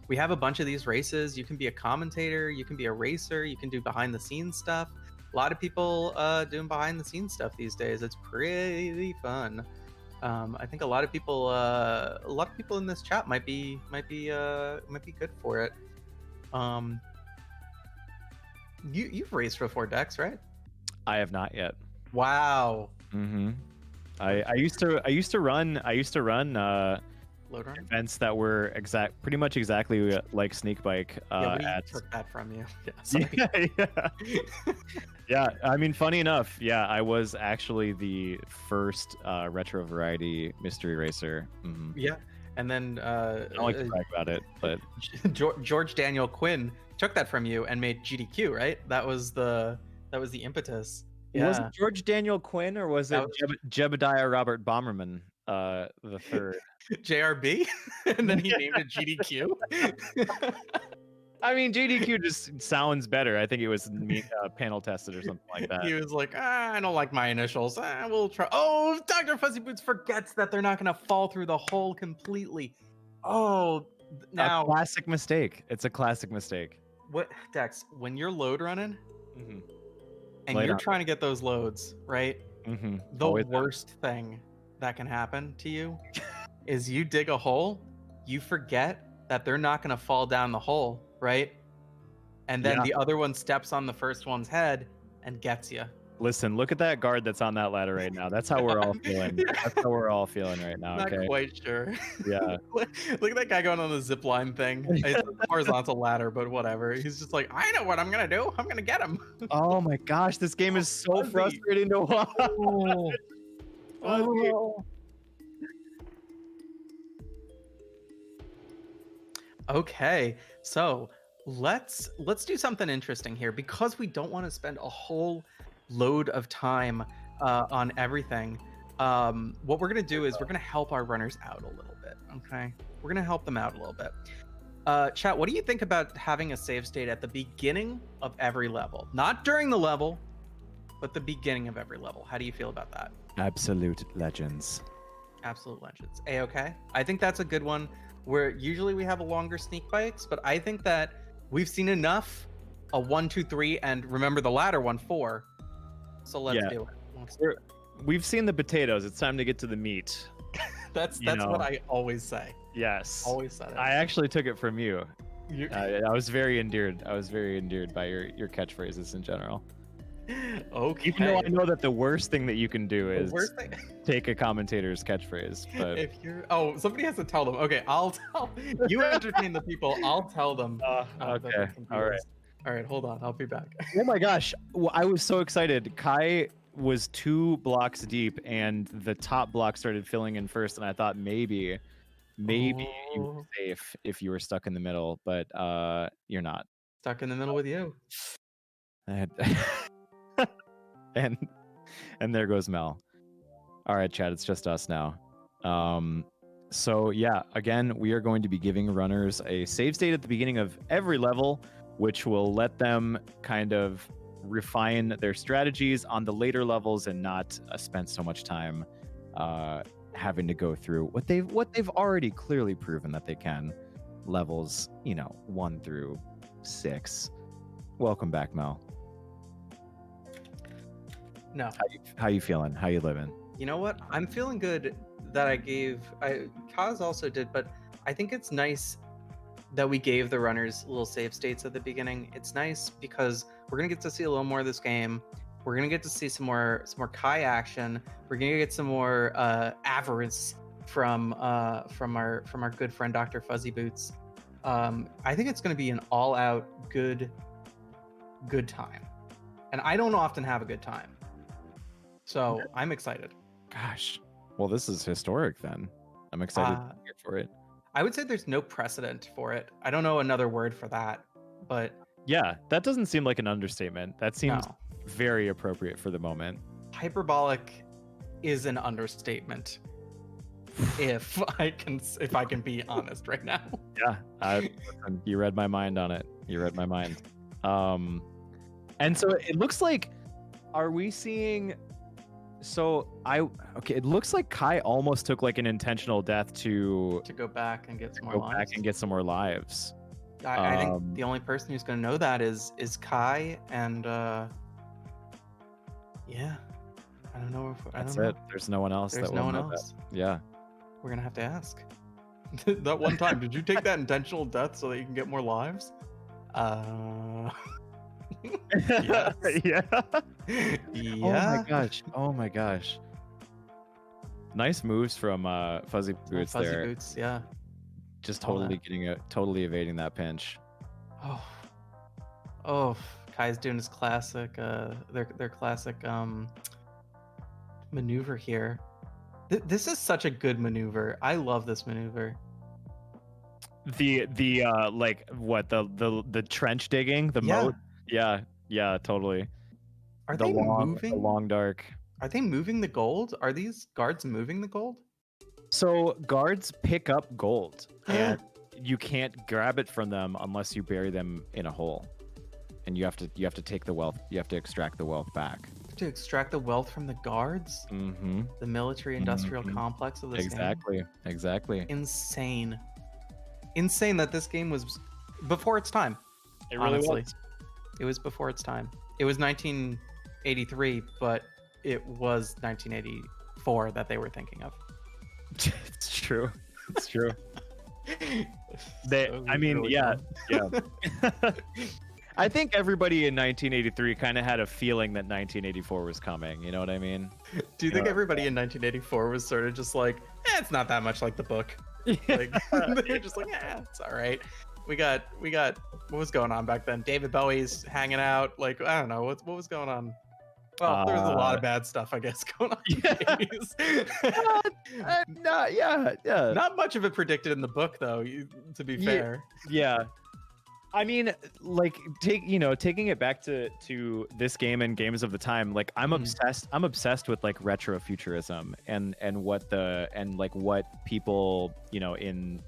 We have a bunch of these races. You can be a commentator. You can be a racer. You can do behind the scenes stuff. A lot of people doing behind the scenes stuff these days. It's pretty fun. I think a lot of people in this chat might be good for it. You've raced before, Dex, right? I have not yet. Wow. Mm-hmm. I used to run Lode Runner? events that were pretty much exactly like Sneakbike. Yeah, we took that from you. Yeah, sorry. Yeah. I mean, funny enough, yeah, I was actually the first retro variety mystery racer. Mm-hmm. Yeah, and then I don't like to brag about it, but George Daniel Quinn took that from you and made GDQ, right? That was the impetus. Yeah. Was it George Daniel Quinn, or was it Jebediah Robert Bomberman the third? JRB, and then he named it GDQ. I mean, GDQ just sounds better. I think it was panel tested or something like that. He was like, I don't like my initials. We'll try. Oh, DoctorFuzzyBoots forgets that they're not going to fall through the hole completely. Oh, now. A classic mistake. It's a classic mistake. What, Dex, when you're load running Mm-hmm. and you're trying to get those loads, right? Mm-hmm. The worst thing that can happen to you is you dig a hole, you forget that they're not going to fall down the hole, right? And then the other one steps on the first one's head and gets you. Listen, look at that guard that's on that ladder right now. That's how we're all feeling. That's how we're all feeling right now. Not Okay. quite sure. Yeah. Look at that guy going on the zip line thing. It's a horizontal ladder, but whatever. He's just like, I know what I'm gonna do. I'm gonna get him. Oh my gosh, this game is so Fuzzy. frustrating to watch. Oh. Okay, so let's do something interesting here, because we don't want to spend a whole load of time on everything. What we're gonna do is we're gonna help our runners out a little bit. Okay, we're gonna help them out a little bit. Chat, what do you think about having a save state at the beginning of every level? Not during the level, but the beginning of every level. How do you feel about that? Absolute legends. Absolute legends. A-okay. I think that's a good one, where usually we have a longer sneak bikes, but I think that we've seen enough. A 1, 2, 3, and remember the latter one, 4. So let's do it. We've seen the potatoes. It's time to get to the meat. That's what I always say. Yes. Always said it. I actually took it from you. I was very endeared. I was very endeared by your catchphrases in general. Okay. Even though I know that the worst thing that you can do is worst thing. take a commentator's catchphrase. But If you're somebody has to tell them. Okay, I'll tell you. Entertain the people. I'll tell them. okay. All right. All right. Hold on. I'll be back. Oh my gosh. Well, I was so excited. Kai was 2 blocks deep and the top block started filling in first, and I thought maybe you were safe if you were stuck in the middle, but you're not. Stuck in the middle with you. and there goes Mel. All right, Chad, it's just us now. So yeah, again, we are going to be giving runners a save state at the beginning of every level, which will let them kind of refine their strategies on the later levels and not spend so much time having to go through what they've already clearly proven that they can. Levels, 1 through 6. Welcome back, Mel. No. How you feeling? How you living? You know what? I'm feeling good that Kaz also did, but I think it's nice that we gave the runners little save states at the beginning. It's nice because we're gonna get to see a little more of this game. We're gonna get to see some more Kai action. We're gonna get some more avarice from our good friend DoctorFuzzyBoots. I think it's gonna be an all-out good time, and I don't often have a good time, so I'm excited. Gosh, well, this is historic. Then I'm excited for it. I would say there's no precedent for it. I don't know another word for that, but yeah, that doesn't seem like an understatement. That seems no. very appropriate for the moment. Hyperbolic is an understatement. if I can be honest right now. Yeah, you read my mind on it. You read my mind. And so it looks like, are we seeing? It looks like Kai almost took like an intentional death to go back and get some more lives. Back and get some more lives. I think the only person who's going to know that is Kai, and yeah, I don't know if that's I don't it. know. There's no one else. There's no one else. That. Yeah, we're gonna have to ask. That one time, did you take that intentional death so that you can get more lives? Yes. Yeah. Yeah. Oh my gosh. Nice moves from Fuzzy Boots there. Boots, yeah. Just totally evading that pinch. Oh, Kai's doing his classic their classic maneuver here. This is such a good maneuver. I love this maneuver. The like what the trench digging, the moat. Yeah, totally. Are they moving? The long dark. Are they moving the gold? Are these guards moving the gold? So guards pick up gold, and you can't grab it from them unless you bury them in a hole, and you have to take the wealth. You have to extract the wealth back. To extract the wealth from the guards? Mm-hmm. The military-industrial complex of this game? Exactly. Insane that this game was before its time. It really was. It was before its time. It was 1983, but it was 1984 that they were thinking of. It's true. It's true. Yeah. I think everybody in 1983 kind of had a feeling that 1984 was coming. You know what I mean? Do you think everybody in 1984 was sort of just like, it's not that much like the book? Like, they're just like, it's all right. We got what was going on back then? David Bowie's hanging out. Like, I don't know what was going on. Well, there was a lot of bad stuff, I guess, going on in the 80s. Not much of it predicted in the book, though. To be fair. Yeah. I mean, like, taking it back to this game and games of the time. Like, I'm obsessed. I'm obsessed with like retrofuturism and what people in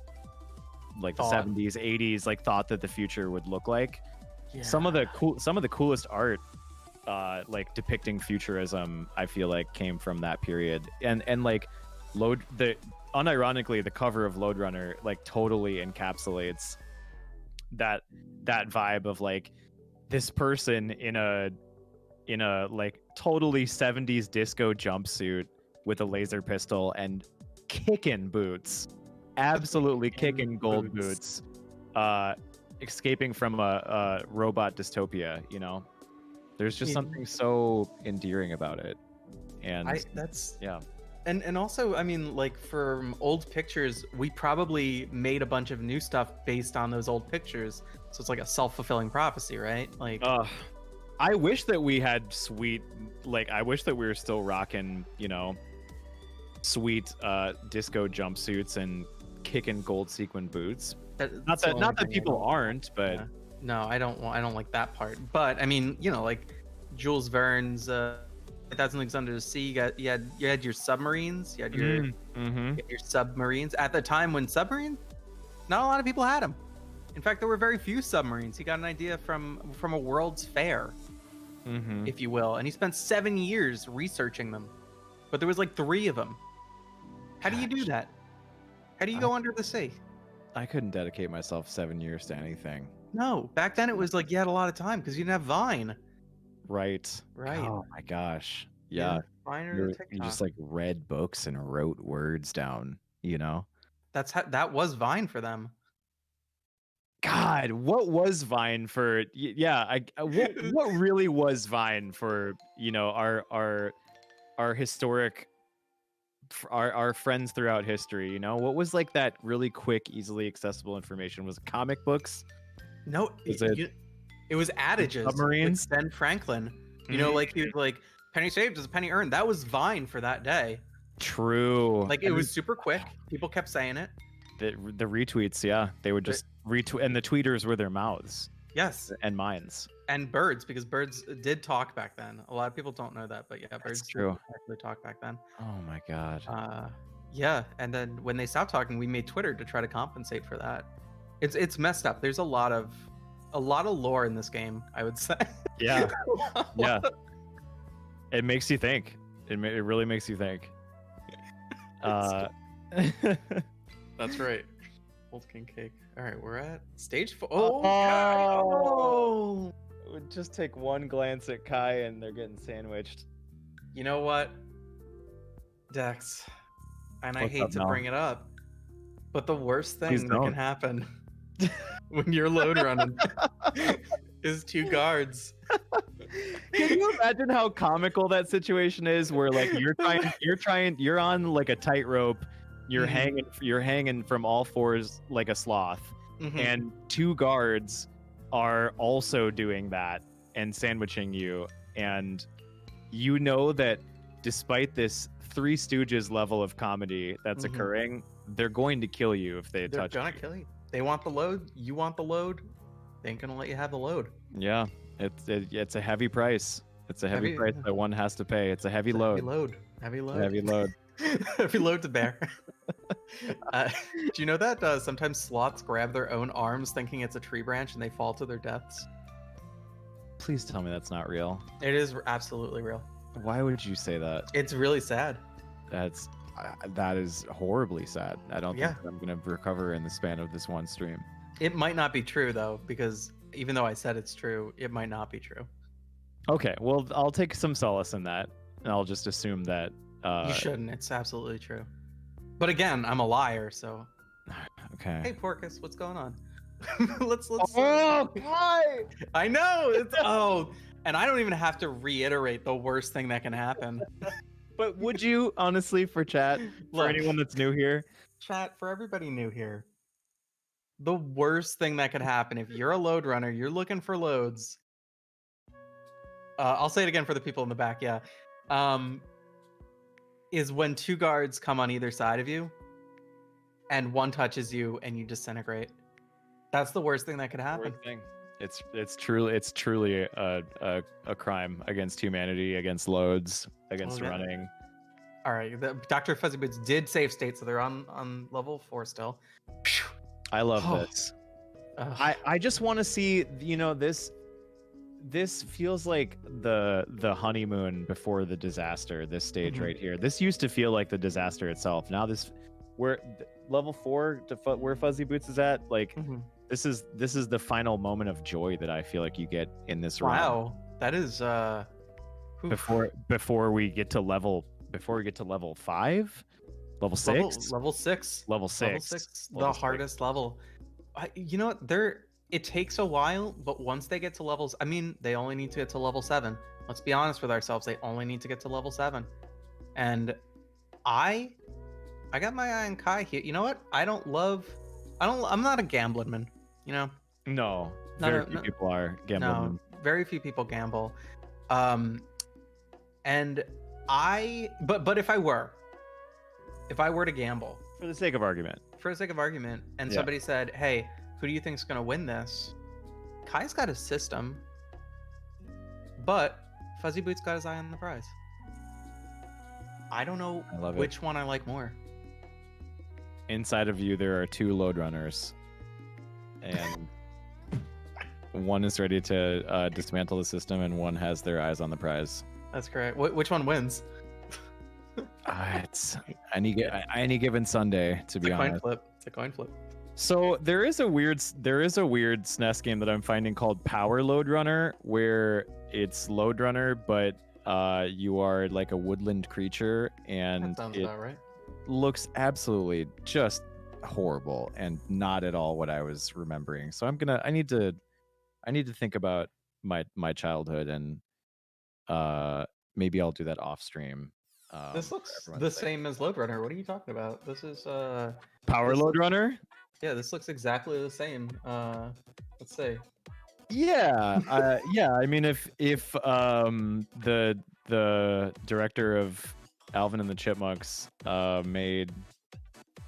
like the 70s, 80s like thought that the future would look like. Yeah. Some of the coolest art like depicting futurism, I feel like, came from that period. And like unironically, the cover of Lode Runner like totally encapsulates that vibe of like this person in a like totally 70s disco jumpsuit with a laser pistol and kicking boots. Absolutely kicking gold boots, escaping from a robot dystopia. There's just something so endearing about it, and and also, I mean, like, from old pictures, we probably made a bunch of new stuff based on those old pictures, so it's like a self-fulfilling prophecy, right? Like, I wish that we had I wish that we were still rocking sweet disco jumpsuits and kicking gold sequin boots. Not that people aren't, but yeah. No, I don't like that part. But I mean, like Jules Verne's 1,000 Leagues Under the Sea. You had your submarines. You had your submarines at the time when submarines. Not a lot of people had them. In fact, there were very few submarines. He got an idea from a World's Fair, if you will, and he spent 7 years researching them. But there was like 3 of them. How do you do that? How do you go under the sea? I couldn't dedicate myself 7 years to anything. No, back then it was like you had a lot of time because you didn't have Vine. Right. Right. Oh my gosh. Yeah. Vine or You TikTok. just like read books and wrote words down, you know? That was Vine for them. God, what was Vine for? Yeah, what really was Vine for? You know, our historic, our friends throughout history. You know, what was like that really quick, easily accessible information? Was it comic books? No, Was it was adages submarines? with Ben Franklin. You know, like he was like, penny saved is a penny earned. That was Vine for that day. True. Like it was super quick. People kept saying it. The retweets, yeah, they would just retweet, and the tweeters were their mouths. Yes. And minds. And birds, because birds did talk back then. A lot of people don't know that, but yeah, birds true. actually talk back then. Oh my god. Yeah, and then when they stopped talking, we made Twitter to try to compensate for that. It's messed up. There's a lot of lore in this game, I would say. Yeah. Yeah. It makes you think. It really makes you think. That's right. Old King Cake. All right, we're at stage 4. Oh, God. Oh! It would just take one glance at Kai and they're getting sandwiched. You know what, Dex? And I What's hate up, to Mel? bring it up, but the worst Please thing that don't. can happen when you're load running is 2 guards. Can you imagine how comical that situation is where like you're on like a tightrope, you're hanging from all fours like a sloth, Mhm. and 2 guards are also doing that and sandwiching you, and you know that despite this Three Stooges level of comedy that's Mhm. occurring, they're going to kill you if they They're touch gonna you. kill you. They want the load. You want the load. They ain't gonna let you have the load. Yeah, it's a heavy price. It's a heavy Heavy- price that one has to pay. It's a heavy It's a load. Heavy load. Heavy load. Heavy load. Heavy load to bear. Do you know that sometimes sloths grab their own arms thinking it's a tree branch and they fall to their deaths? Please tell me that's not real. It is absolutely real. Why would you say that? It's really sad. That is horribly sad. I don't Yeah. think I'm gonna recover in the span of this one stream. It might not be true though, because even though I said it's true, it might not be true. Okay, well I'll take some solace in that, and I'll just assume that. You shouldn't. It's absolutely true. But again, I'm a liar, so. Okay. Hey, Porcus, what's going on? let's. Oh, Kai! I know. It's and I don't even have to reiterate the worst thing that can happen. But would you honestly, for chat, for Look. anyone that's new here? Chat, for everybody new here, the worst thing that could happen if you're a load runner, you're looking for loads. I'll say it again for the people in the back. Yeah, is when 2 guards come on either side of you, and one touches you and you disintegrate. That's the worst thing that could happen. Worst thing. It's truly a crime against humanity, against loads, against Oh, yeah. running. All right, the DoctorFuzzyBoots did save state, so they're on level 4 still. I love Oh. this. Ugh. I just want to see, you know, this feels like the honeymoon before the disaster, this stage Mhm. right here. This used to feel like the disaster itself. Now we're level 4 to where Fuzzy Boots is at, like Mhm. this is the final moment of joy that I feel like you get in this round. Wow, that is oof. Before we get to level 5, level 6, level 6. level 6, Level 6, Level the 6. hardest level. You know what? It takes a while, but once they get to levels, I mean, they only need to get to level 7. Let's be honest with ourselves. They only need to get to level 7. And I got my eye on Kai here. You know what? I'm not a gambling man, you know? No, Not very a- few no- people are gambling. No, very few people gamble. And but if I were to gamble, For the sake of argument. for the sake of argument, and Yeah. somebody said, "Hey, who do you think's gonna win this?" Kai's got his system, but Fuzzy Boots got his eye on the prize. I don't know I love it. which one I like more. Inside of you, there are 2 load runners, and one is ready to dismantle the system, and one has their eyes on the prize. That's correct. Which one wins? It's any given Sunday, to It's be a coin honest. flip. It's a coin flip. So there is a weird SNES game that I'm finding called Power Lode Runner, where it's Lode Runner, but you are like a woodland creature, and That sounds it about right. looks absolutely just horrible and not at all what I was remembering. So I need to think about my childhood, and maybe I'll do that off stream. This for looks everyone's the sake. same as Lode Runner. What are you talking about? This is Power this Lode looks- Runner. yeah, this looks exactly the same. Let's see. Yeah, yeah. I mean, if the director of Alvin and the Chipmunks made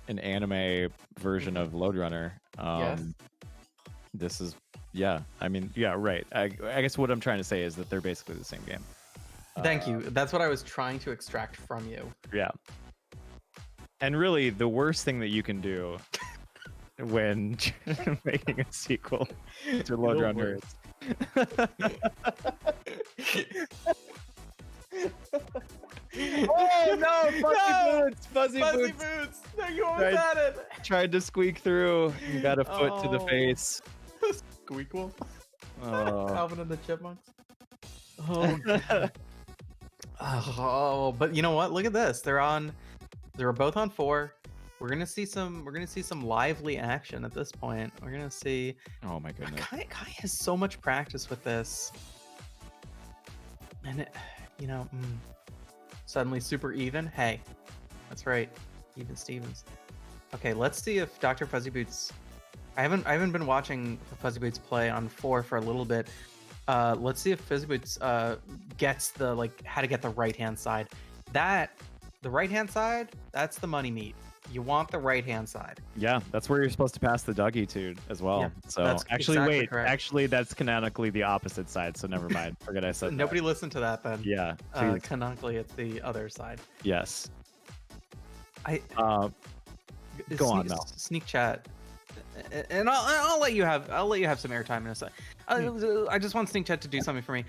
an anime version of Lode Runner, Yes. this is I mean, yeah, right. I guess what I'm trying to say is that they're basically the same game. Thank you. That's what I was trying to extract from you. Yeah. And really, the worst thing that you can do when making a sequel to Lode The Runner oh no, Fuzzy Boots! Boots! No, you almost Right. had it! Tried to squeak through. You got a foot to the Oh. face. Squeakle. Oh. Alvin and the Chipmunks. Oh. Oh, but you know what? Look at this. They're both on 4. We're gonna see some lively action at this point. We're gonna see Oh my goodness. Kai has so much practice with this. And it, suddenly super even. Hey, that's right. Even Stevens. Okay, let's see if DoctorFuzzyBoots. I haven't been watching FuzzyBoots play on 4 for a little bit. Let's see if FuzzyBoots gets the how to get the right hand side. The right hand side, that's the money meat. You want the right hand side. Yeah, that's where you're supposed to pass the Dougie to as well. Yeah, so that's actually, exactly wait, correct. actually, that's canonically the opposite side. So never mind. Forget I said Nobody listened to that then. that. Yeah. Please. Canonically, it's the other side. Yes. I Go on, Mel. Sneak chat, and I'll let you have some airtime in a sec. I just want Sneak chat to do something for me.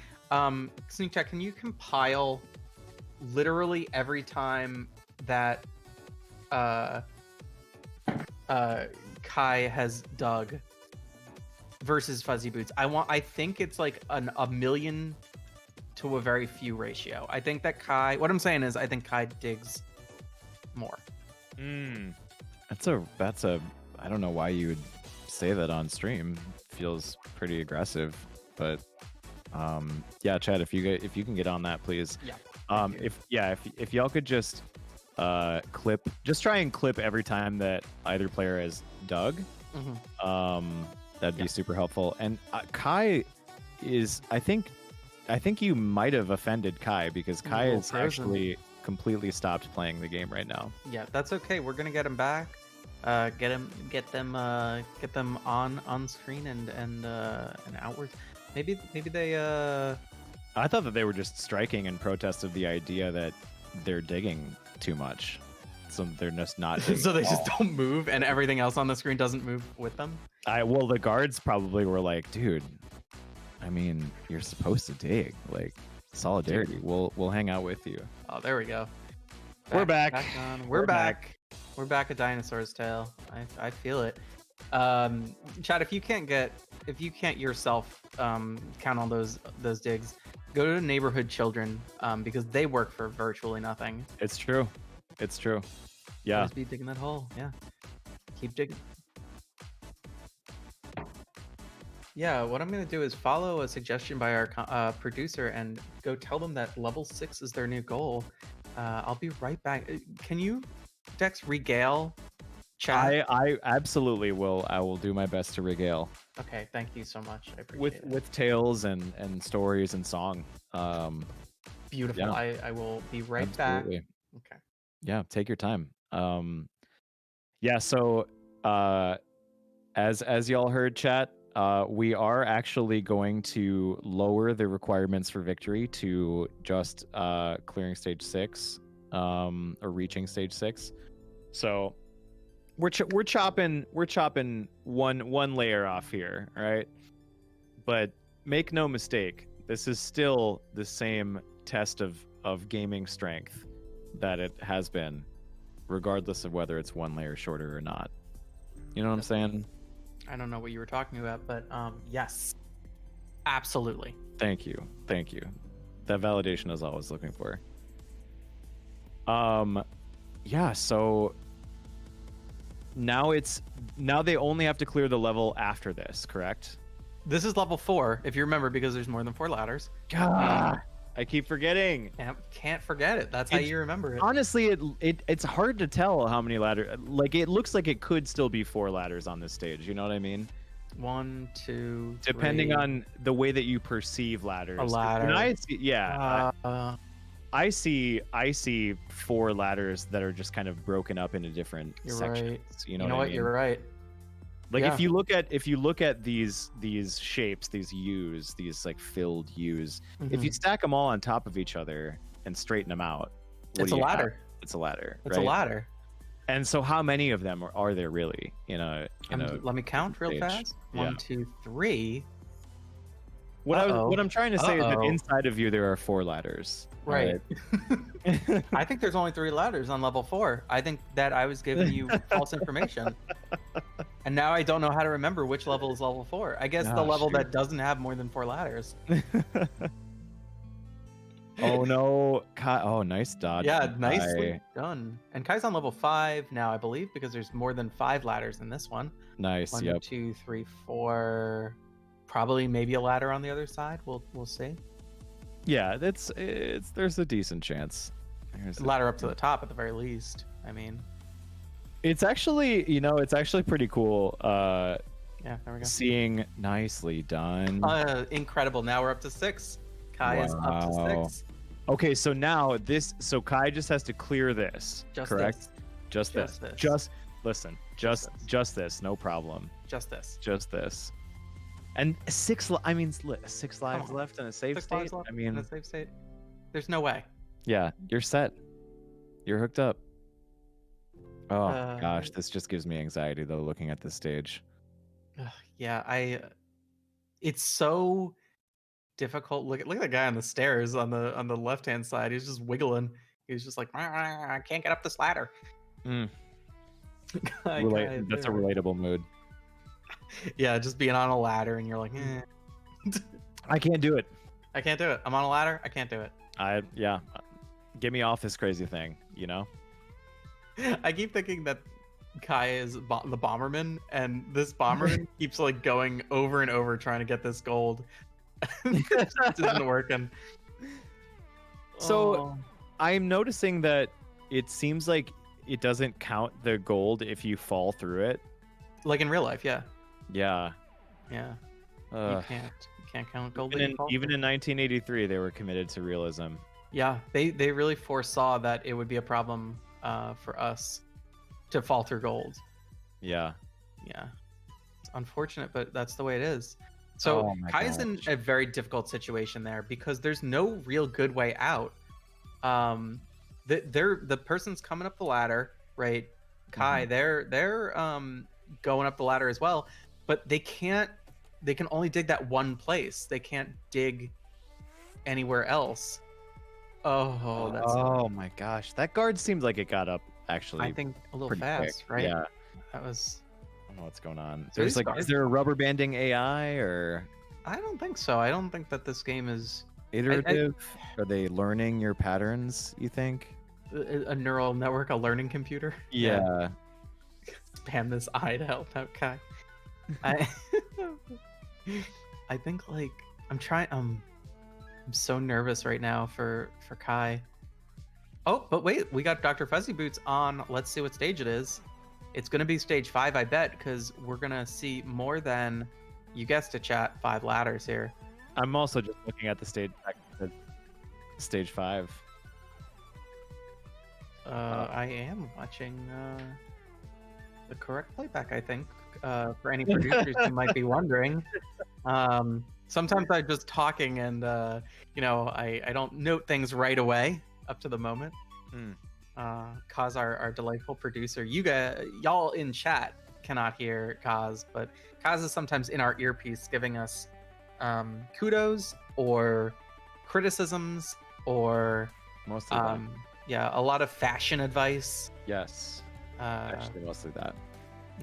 Sneak chat, can you compile literally every time that Kai has dug versus FuzzyBoots? I think it's like a million to a very few ratio. I think that Kai. What I'm saying is, I think Kai digs more. That's a. I don't know why you would say that on stream. Feels pretty aggressive, but yeah, Chad, if you can get on that, please. Yeah. If y'all could just try and clip every time that either player has dug. That'd be super helpful. And Kai is, I think you might have offended Kai, because Kai little has frozen. actually completely stopped playing the game right now. Yeah, that's okay. We're gonna get him back. Get them on screen and outwards. Maybe they I thought that they were just striking in protest of the idea that they're digging too much, so they're just not. digging so they at just all. don't move and everything else on the screen doesn't move with them. Well, the guards probably were like, dude, I mean, you're supposed to dig. Like, solidarity. We'll hang out with you. Oh, there we go. We're back. On. We're back. We're back. A dinosaur's tale. I feel it. Chad, if you can't yourself count on those digs, go to neighborhood children, because they work for virtually nothing. It's true. Yeah. Always be digging that hole. Yeah. Keep digging. Yeah, what I'm going to do is follow a suggestion by our producer and go tell them that level 6 is their new goal. I'll be right back. Can you, Dex, regale chat? I absolutely will. I will do my best to regale Okay, thank you so much. I appreciate it. with tales and stories and song. Beautiful. yeah. I will be right Absolutely. back. Okay. Yeah, take your time. Yeah, so as y'all heard, chat, we are actually going to lower the requirements for victory to just clearing stage 6, or reaching stage 6. So we're chopping one layer off here, all right? But make no mistake, this is still the same test of gaming strength that it has been, regardless of whether it's one layer shorter or not. You know what I'm saying? I don't know what you were talking about, but yes, absolutely. Thank you. That validation is always looking for. Yeah, so now they only have to clear the level after this, correct? This is level 4, if you remember, because there's more than 4 ladders. God, I keep forgetting. Can't forget it. That's how you remember it. Honestly, it's hard to tell how many ladders. Like, it looks like it could still be 4 ladders on this stage. You know what I mean? 1, 2, 3. Depending on the way that you perceive ladders. A ladder. And I see 4 ladders that are just kind of broken up into different You're sections. right. You know what I mean? You're right. Like, Yeah. if you look at these shapes, these U's, these like filled U's, if you stack them all on top of each other and straighten them out, what It's do a you ladder. have? It's a ladder. It's right? a ladder. And so, how many of them are there really? Let me count real stage. fast. Yeah. 1, 2, 3. What I'm trying to say is that Uh-oh. inside of you there are 4 ladders. Right. I think there's only 3 ladders on level 4. I think that I was giving you false information. And now I don't know how to remember which level is level 4. I guess the Oh, level shoot. that doesn't have more than 4 ladders. Oh no, Kai! Oh, nice dodge. Yeah, from nicely Kai. done. And Kai's on level 5 now, I believe, because there's more than 5 ladders in this one. Nice. 1, Yep. 2, 3, 4. Probably maybe a ladder on the other side. We'll see. Yeah, there's a decent chance. Ladder up to the top at the very least. I mean, It's actually, it's actually pretty cool. yeah, there we go. Seeing nicely done. Incredible. Now we're up to 6. Kai is up to Wow. 6. Okay, so now so Kai just has to clear this, Just correct? this. Just this. Just this. Just this, no problem. Just this. Just this. And 6 lives on. left in a save 6 state. lives left I in mean, a safe state. There's no way. yeah, you're set. You're hooked up. Oh gosh, Uh, this just gives me anxiety though looking at this stage. Yeah, it's so difficult. Look at the guy on the stairs on the left hand side. He's just wiggling. He's just like, I can't get up this ladder. Mm. Guy That's a there. relatable mood. Yeah, just being on a ladder and you're like, I can't do it. I can't do it. I'm on a ladder. I can't do it. Get me off this crazy thing, I keep thinking that Kai is the bomberman, and this bomberman keeps like going over and over trying to get this gold. It just isn't working. So- Oh. I'm noticing that it seems like it doesn't count the gold if you fall through it. Like in real life, yeah, Yeah. yeah. Uh, You can't count gold. even in 1983, they were committed to realism. Yeah, they really foresaw that it would be a problem for us to fall through gold. Yeah. Yeah, it's unfortunate, but that's the way it is. So Oh my Kai is in gosh. a very difficult situation there because there's no real good way out. The person's coming up the ladder, right? Kai, they're going up the ladder as well, but they can only dig that one place. They can't dig anywhere else. Oh, that's Oh my gosh, that guard seemed like it got up actually. I think a little pretty fast, quick. right? Yeah. That was. I don't know what's going on. So There's these is there a rubber banding AI or I don't think so. I don't think that this game is iterative? Are they learning your patterns, you think? a neural network, a learning computer. Yeah. Spam this eye to help out Kai. I think like I'm so nervous right now for Kai. Oh, but wait, we got DoctorFuzzyBoots on. Let's see what stage it is. It's gonna be stage 5, I bet, because we're gonna see more than, you guessed it, chat, 5 ladders here. I'm also just looking at the stage 5. I am watching the correct playback, I think, for any producers who might be wondering. Sometimes I'm just talking and, I don't note things right away up to the moment. Kaz, our delightful producer. Y'all in chat cannot hear Kaz, but Kaz is sometimes in our earpiece giving us kudos or criticisms or Mostly that. a lot of fashion advice. Yes. Actually, mostly that.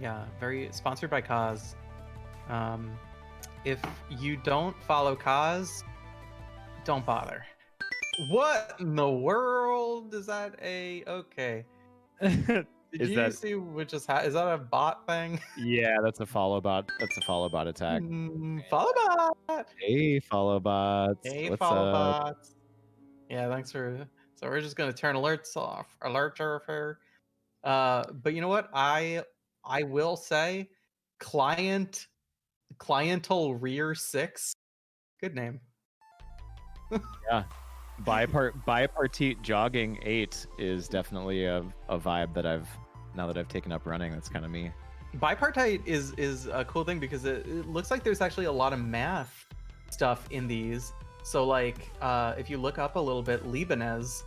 Yeah, very sponsored by Kaz. If you don't follow Kaz, don't bother. What in the world is that? Okay. Did Is you that? see what just is that a bot thing? Yeah, that's a follow bot. That's a follow bot attack. Follow bot. Hey, follow bots. Hey, What's follow up? bots. Yeah, thanks for. So we're just gonna turn alerts off. Alerts are fair. But you know what? I will say, cliental rear 6. Good name. Yeah. Bipartite jogging 8 is definitely a vibe that now that I've taken up running. That's kind of me. Bipartite is a cool thing because it looks like there's actually a lot of math stuff in these. So like if you look up a little bit, Libanesian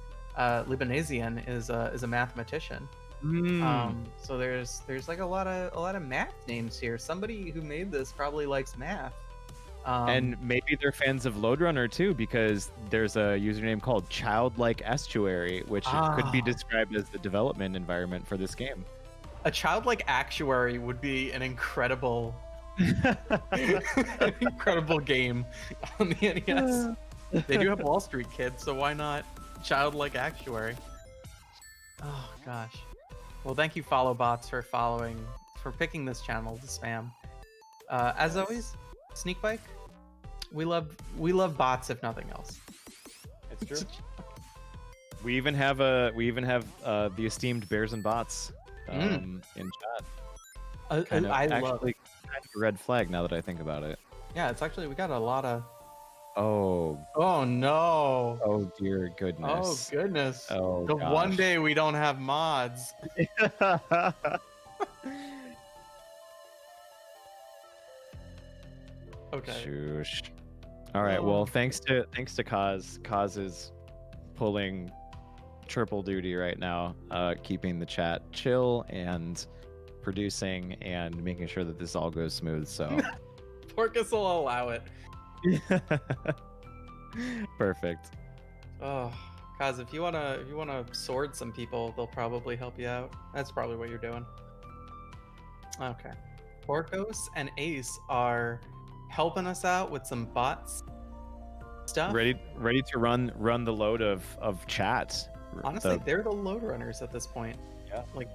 is a mathematician. So there's like a lot of math names here. Somebody who made this probably likes math. And maybe they're fans of Lode Runner too, because there's a username called Childlike Estuary, which could be described as the development environment for this game. A childlike actuary would be an incredible incredible game on the NES. They do have Wall Street Kids, so why not childlike actuary? Oh gosh. Well, thank you, follow bots, for picking this channel to spam. As always, Sneakbike, we love bots if nothing else. It's true. We even have the esteemed Bears and Bots in chat. I love actually kind of a red flag now that I think about it. Yeah, it's actually, we got a lot of. Oh No. Oh dear goodness. Oh goodness. Oh The gosh. one day we don't have mods. Okay. Shoosh. All right. Well, thanks to Kaz. Kaz is pulling triple duty right now, keeping the chat chill and producing and making sure that this all goes smooth. So Porcus will allow it. perfect. Oh, Kaz, if you wanna sword some people, they'll probably help you out. That's probably what you're doing. Okay. Porcos and Ace are helping us out with some bots stuff. Ready to run the load of chat. Honestly, they're the load runners at this point. Yeah. Like,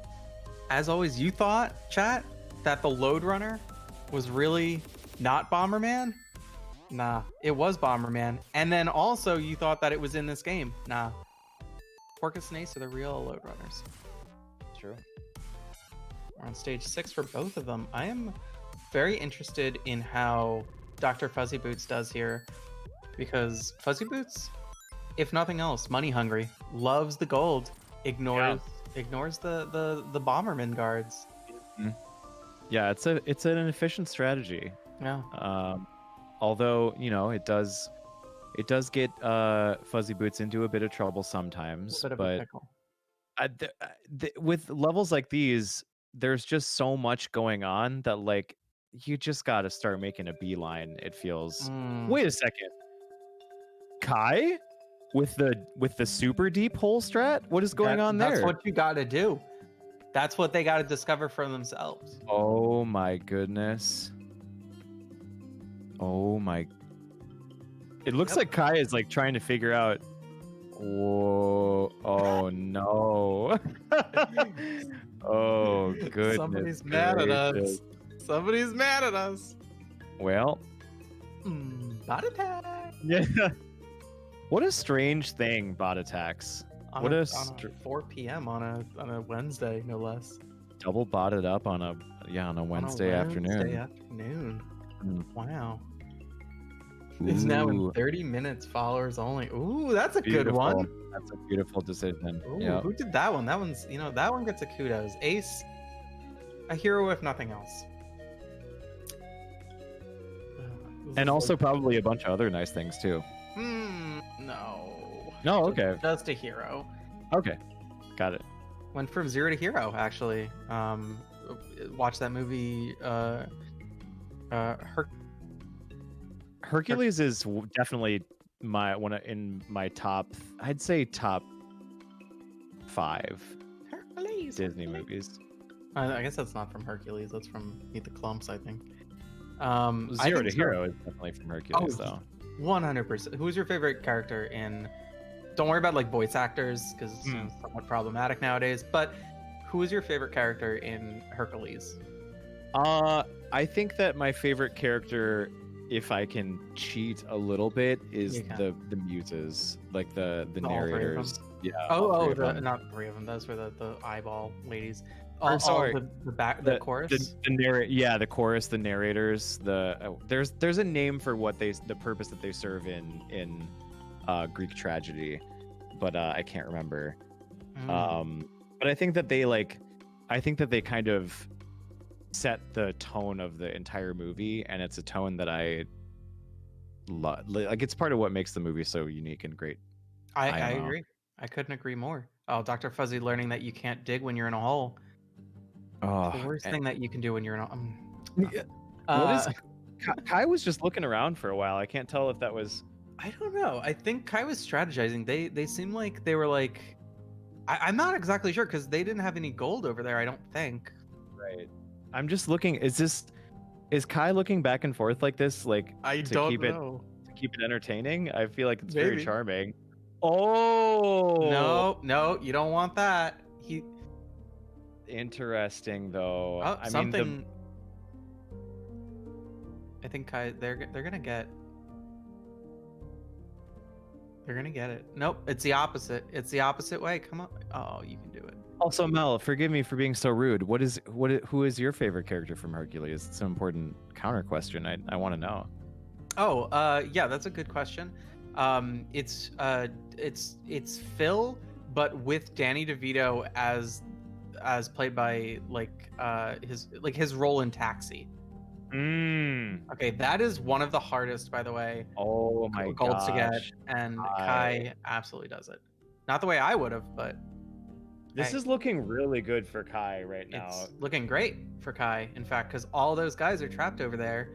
as always, you thought, chat, that the load runner was really not Bomberman? Nah, it was Bomberman. And then also you thought that it was in this game. Nah. Porcus and Ace are the real load runners. True. We're on stage 6 for both of them. I am very interested in how DoctorFuzzyBoots does here, because FuzzyBoots, if nothing else, money hungry, loves the gold, ignores the Bomberman guards. Yeah, it's an efficient strategy. Yeah. Although, you know, it does get FuzzyBoots into a bit of trouble sometimes. A bit of but a pickle. With levels like these, there's just so much going on that, like, you just got to start making a beeline, it feels. Wait a second. Kai? With the super deep hole strat? What is going on there? That's what you got to do. That's what they got to discover for themselves. Oh my goodness. Oh my. It looks like Kai is like trying to figure out. Whoa. Oh no. Oh goodness. Somebody's mad at us. Somebody's mad at us. Well. Bot attack. Yeah. What a strange thing, bot attacks. On a 4 p.m. on a Wednesday, no less. Double botted up on a Wednesday afternoon. Wow. It's now in 30 minutes, followers only. Ooh, that's a good one. That's a beautiful decision. Ooh, yeah. Who did that one? That one's, that one gets a kudos. Ace, a hero if nothing else. And also probably a bunch of other nice things too. No. No, okay. Just a hero. Okay. Got it. Went from 0 to hero, actually. Watch that movie, Hercules is definitely in my top, I'd say top 5 Hercules. Disney movies. I guess that's not from Hercules. That's from Meet the Clumps, I think. 0 to Hero is definitely from Hercules, though. 100%. Who's your favorite character in Don't worry about like voice actors because it's somewhat problematic nowadays. But who is your favorite character in Hercules? I think that my favorite character, if I can cheat a little bit, is You can. the muses, like the All 3 of them? narrators. Yeah. all Oh, three of them. not 3 of them. Those were the eyeball ladies. Or, sorry, The chorus. The chorus, the narrators. There's a name for what the purpose that they serve in Greek tragedy, but I can't remember. But I think that they kind of set the tone of the entire movie, and it's a tone that I love. Like, it's part of what makes the movie so unique and great. I don't know. agree. I couldn't agree more. Oh, Dr. Fuzzy learning that you can't dig when you're in a hole. Oh, The worst thing that you can do when you're in a what is Kai was just looking around for a while. I can't tell if that was. I don't know. I think Kai was strategizing. They seem like they were like I'm not exactly sure because they didn't have any gold over there, I don't think. Right. I'm just looking. Is Kai looking back and forth like this, like I to don't keep know. to keep it entertaining? I feel like it's Maybe. very charming. Oh No, you don't want that. Interesting though. Oh, I something. mean, I think Kai, they're gonna get. They're gonna get it. Nope, it's the opposite. It's the opposite way. Come on. Oh, you can do it. also, Mel, forgive me for being so rude. Who is your favorite character from Hercules? It's an important counter question. I want to know. Oh, yeah, that's a good question. It's Phil, but with Danny DeVito as played by his role in Taxi. Okay, that is one of the hardest, by the way. Oh my golds to get, gosh. and Kai absolutely does it. Not the way I would have, but This hey, is looking really good for Kai right now. it's looking great for Kai. In fact, because all those guys are trapped over there.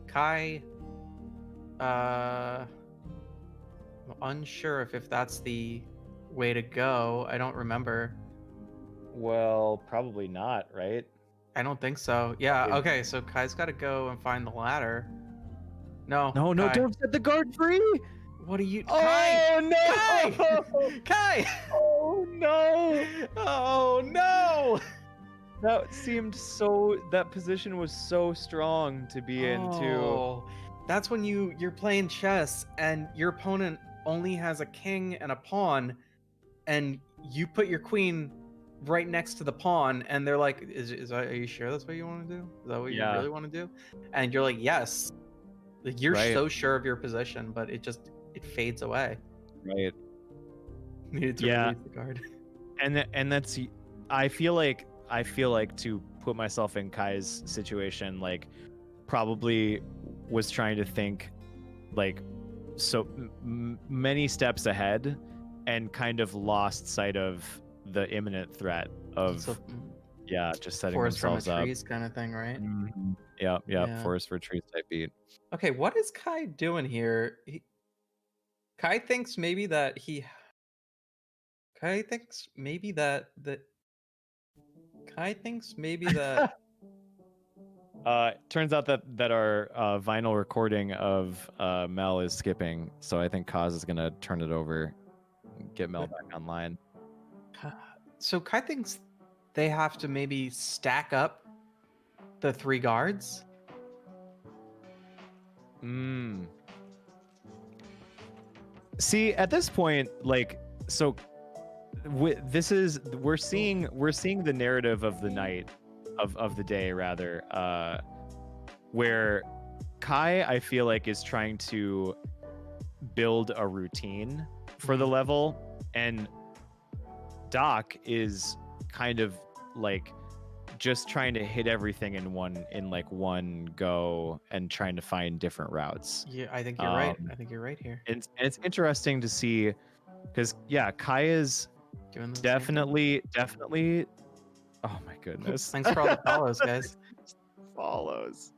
Kai, I'm unsure if that's the way to go. I don't remember. Well, probably not, right? I don't think so. Yeah. Yeah. Okay. So Kai's got to go and find the ladder. No. No, Kai. don't set the guard free. What are you? Oh Kai! no! Kai! Kai! Oh no! Oh no! That position was so strong to be in too. Oh, that's when you're playing chess and your opponent only has a king and a pawn, and you put your queen right next to the pawn, and they're like, are you sure that's what you want to do? Is that what you really want to do? And you're like, yes. Like, you're Right. so sure of your position, but it fades away. Right. Needed to Yeah. release the card. And that's I feel like to put myself in Kai's situation, like, probably was trying to think like so many steps ahead and kind of lost sight of the imminent threat of So, just setting forest from themselves a up. trees kind of thing, right? Yeah, forest for trees type beat. Okay, what is Kai doing here? Kai thinks maybe that Kai thinks maybe that Turns out that our vinyl recording of Mel is skipping, so I think Kaz is gonna turn it over, and get Mel back online. So Kai thinks they have to maybe stack up the 3 guards. See, at this point, like, so we're seeing the narrative of the night, of the day rather, where Kai, I feel like, is trying to build a routine for the level, and Doc is kind of like just trying to hit everything in one go and trying to find different routes. Yeah, I think you're right. I think you're right here. And it's interesting to see, because Kai is Doing the same definitely. Oh my goodness! Thanks for all the follows, guys. Follows.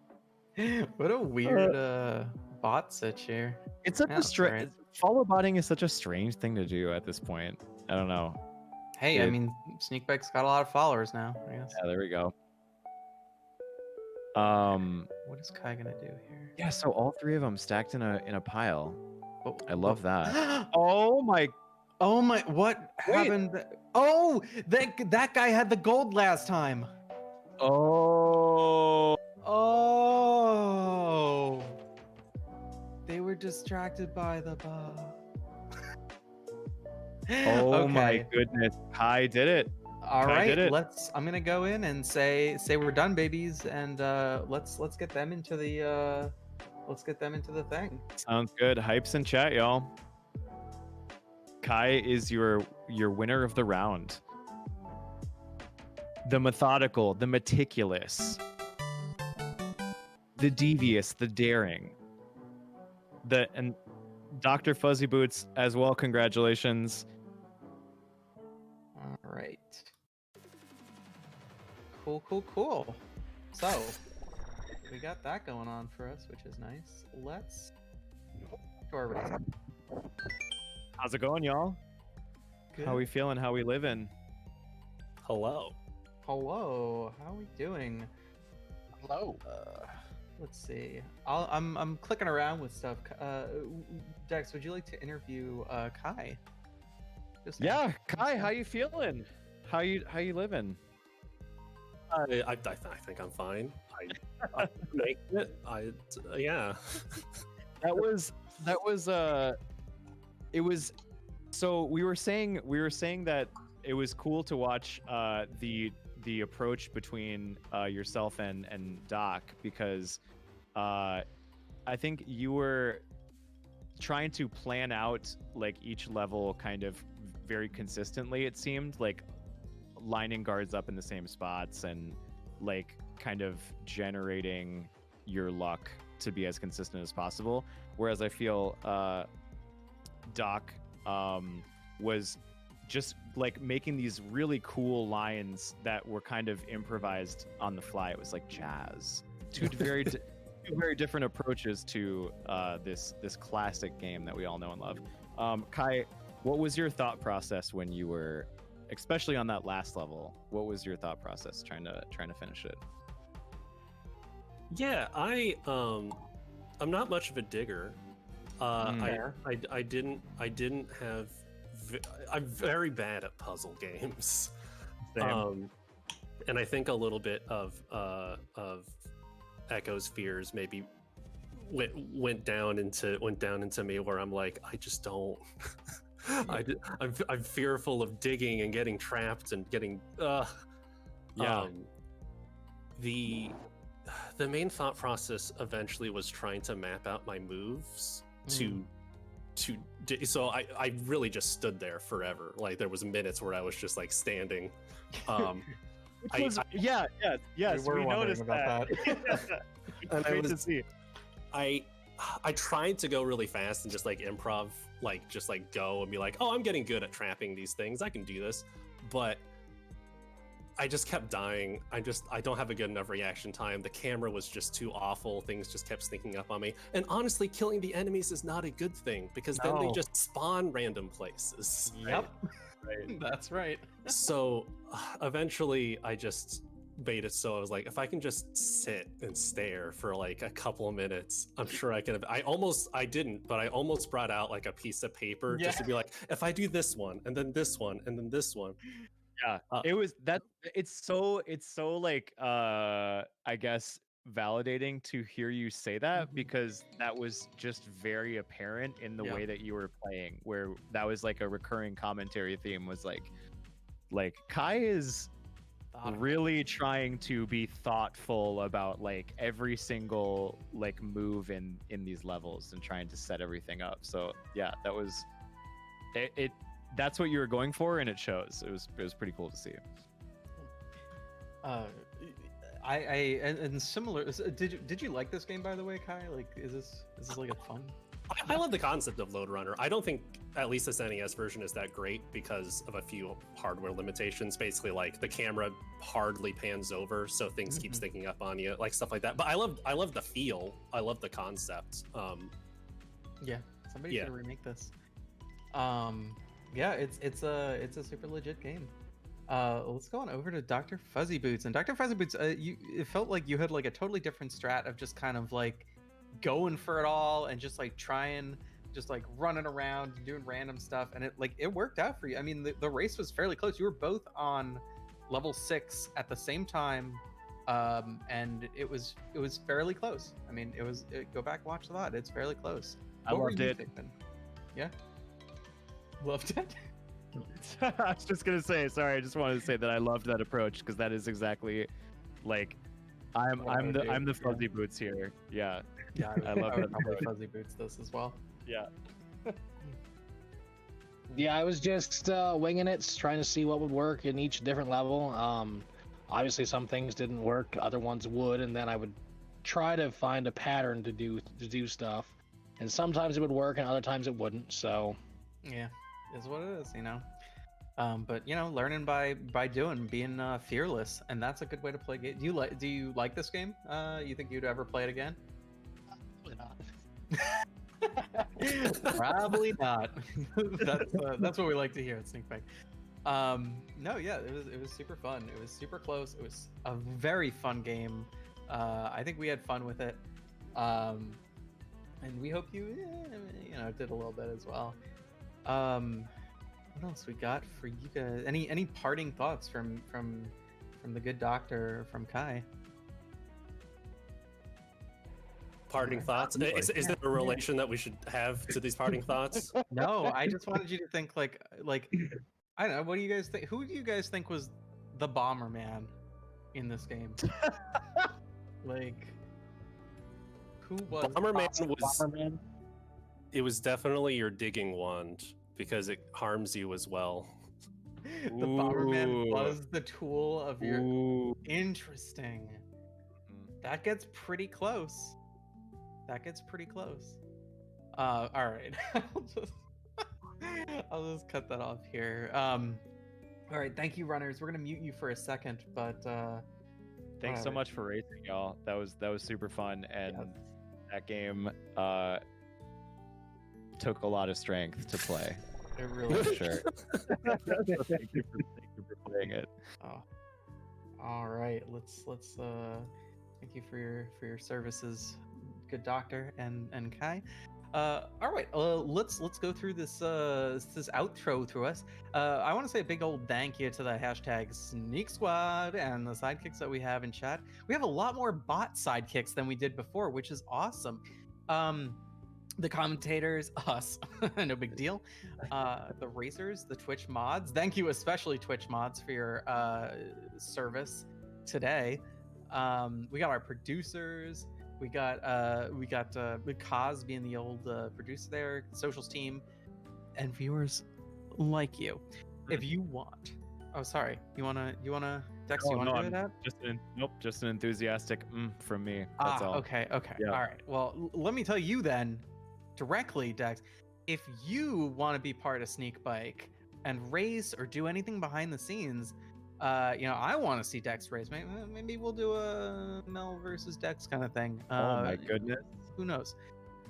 What a weird bot sitch here. It's such Yeah, a that's strange. right. Follow botting is such a strange thing to do at this point. I don't know. Hey, I mean, Sneakbike's got a lot of followers now, I guess. Yeah, there we go. What is Kai gonna do here? Yeah, so all 3 of them stacked in a pile. Oh, I love that. Oh Oh my! What happened? Oh, that guy had the gold last time. Oh. Oh. They were distracted by the bug. Oh my Okay. goodness. Kai did it. All Kai right. did it. I'm gonna go in and say we're done, babies, and let's get them into the thing. Sounds good. Hypes in chat, y'all. Kai is your winner of the round. The methodical, the meticulous, the devious, the daring. And Dr. Fuzzy Boots as well. Congratulations. All right. Cool. So we got that going on for us, which is nice. Let's to our race. How's it going, y'all? Good. How we feeling? How we living? Hello. Hello. How are we doing? Hello. Let's see. I'm clicking around with stuff. Dex, would you like to interview Kai? Just saying. Yeah, Kai, how you feeling? How you living? I think I'm fine. I make it. Yeah. That was it was so we were saying that it was cool to watch the approach between yourself and Doc, because I think you were trying to plan out like each level kind of very consistently. It seemed like lining guards up in the same spots and like kind of generating your luck to be as consistent as possible, whereas I feel Doc was just like making these really cool lines that were kind of improvised on the fly. It was like jazz. Two very different approaches to this classic game that we all know and love. Kai, what was your thought process when you were, especially on that last level? What was your thought process trying to finish it? Yeah, I'm not much of a digger. I didn't have. I'm very bad at puzzle games. Same. And I think a little bit of Echo's fears maybe went down into me, where I'm like, I just don't. I'm fearful of digging and getting trapped and getting. The main thought process eventually was trying to map out my moves so I really just stood there forever. Like there was minutes where I was just like standing. Yes, we noticed about that. And Great to see. I tried to go really fast and just like improv, like just like go and be like, oh, I'm getting good at trapping these things. I can do this. But I just kept dying. I don't have a good enough reaction time. The camera was just too awful. Things just kept sneaking up on me. And honestly, killing the enemies is not a good thing, because then they just spawn random places. Yep. Right. That's right. So eventually I just made it so I was like, if I can just sit and stare for like a couple of minutes, I'm sure I can. I didn't, but I almost brought out like a piece of paper just to be like, if I do this one and then this one and then this one. Yeah, it was that. It's so like I guess validating to hear you say that, because that was just very apparent in the way that you were playing, where that was like a recurring commentary theme, was like Kai is really trying to be thoughtful about like every single like move in these levels and trying to set everything up. So yeah, that was it. That's what you were going for, and it shows. It was pretty cool to see. And similar. Did you like this game, by the way, Kai? Like, is this like a fun? I love the concept of Lode Runner. I don't think at least this NES version is that great because of a few hardware limitations. Basically, like the camera hardly pans over, so things keep sneaking up on you, like stuff like that. But I love the feel. I love the concept. Yeah, somebody should remake this. Yeah, it's a super legit game. Let's go on over to DoctorFuzzyBoots. And DoctorFuzzyBoots, it felt like you had like a totally different strat of just kind of like going for it all and just like trying just like running around and doing random stuff, and it worked out for you. I mean, the race was fairly close. You were both on level 6 at the same time, and it was fairly close. I mean, go back and watch the VOD. It's fairly close. I loved it. Yeah, loved it. I was just gonna say, sorry, I just wanted to say that I loved that approach because that is exactly like I'm the fuzzy boots here. Yeah. Yeah, I love that probably approach. Fuzzy Boots this as well. Yeah. Yeah, I was just winging it, trying to see what would work in each different level. Obviously, some things didn't work, other ones would, and then I would try to find a pattern to do stuff. And sometimes it would work, and other times it wouldn't. So, Yeah, is what it is, you know. But you know, learning by doing, being fearless, and that's a good way to play game. Do you like this game? You think you'd ever play it again? Probably not. That's what we like to hear at Sneakbike. No, yeah, it was super fun. It was super close. It was a very fun game. I think we had fun with it. And we hope you did a little bit as well. What else we got for you guys? Any parting thoughts from the good doctor or from Kai? Parting thoughts? Is there a relation that we should have to these parting thoughts? No, I just wanted you to think like I don't know. What do you guys think? Who do you guys think was the bomber man in this game? Like, who was Bomberman was. Bomberman. It was definitely your digging wand because it harms you as well. the Bomberman Ooh. was the tool of your. Ooh. Interesting. That gets pretty close. All right. I'll just cut that off here. All right. Thank you, runners. We're gonna mute you for a second, but Thanks so Alright. much for racing, y'all. That was super fun, and Yeah. that game took a lot of strength to play. it really. For sure. So thank you for playing it. Oh. All right. Let's thank you for your services, good doctor and Kai. All right. Let's go through this outro through us. I want to say a big old thank you to the hashtag Sneak Squad and the sidekicks that we have in chat. We have a lot more bot sidekicks than we did before, which is awesome. The commentators, us, no big deal. The racers, the Twitch mods. Thank you, especially Twitch mods, for your service today. We got our producers. We got Kaz being the old producer there, socials team, and viewers like you. If you want, sorry, you wanna Dex? You wanna do that? Just an enthusiastic from me. That's all. Okay. Yeah. All right. Well, let me tell you then, directly, Dex. If you want to be part of Sneakbike and race or do anything behind the scenes, I want to see Dex race. Maybe we'll do a Mel versus Dex kind of thing. Oh my goodness. Who knows?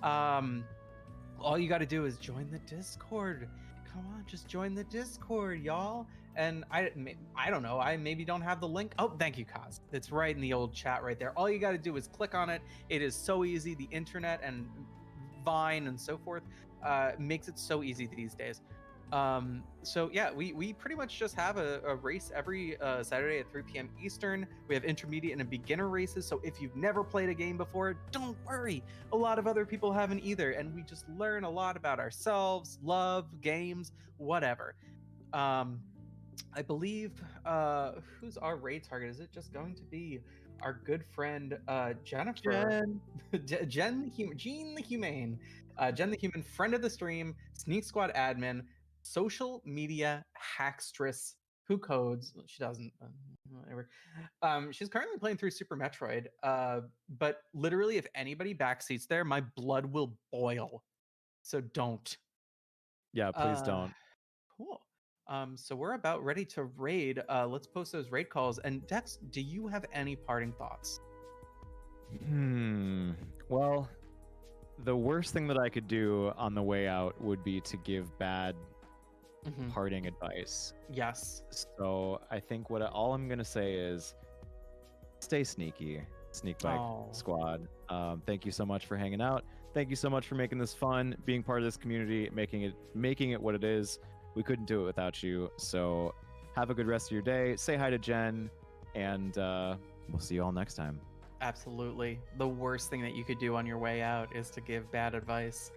All you got to do is join the Discord. Come on, just join the Discord, y'all. And I don't know. I maybe don't have the link. Oh, thank you, Kaz. It's right in the old chat right there. All you got to do is click on it. It is so easy. The internet and Vine and so forth makes it so easy these days. So yeah, we pretty much just have a race every Saturday at 3 p.m. Eastern. We have intermediate and beginner races. So if you've never played a game before, don't worry. A lot of other people haven't either. And we just learn a lot about ourselves, love, games, whatever. I believe, who's our raid target? Is it just going to be our good friend, Jennifer? Jen the Humane. Jen the Human, friend of the stream, Sneak Squad admin, social media hackstress who codes. She doesn't. Whatever. She's currently playing through Super Metroid. But literally, if anybody backseats there, my blood will boil. So don't. Yeah, please don't. Cool. So we're about ready to raid. Let's post those raid calls. And Dex, do you have any parting thoughts? Well, the worst thing that I could do on the way out would be to give bad parting advice. Yes. So I think all I'm gonna say is stay sneaky, Sneakbike Oh. squad. Thank you so much for hanging out. thank you so much for making this fun, being part of this community, making it what it is. We couldn't do it without you. So have a good rest of your day. Say hi to Jen, and we'll see you all next time. Absolutely. The worst thing that you could do on your way out is to give bad advice.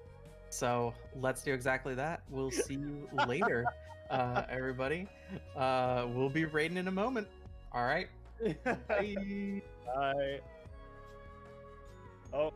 So let's do exactly that. We'll see you later, everybody. We'll be raiding in a moment. All right. Bye. Bye. Oh.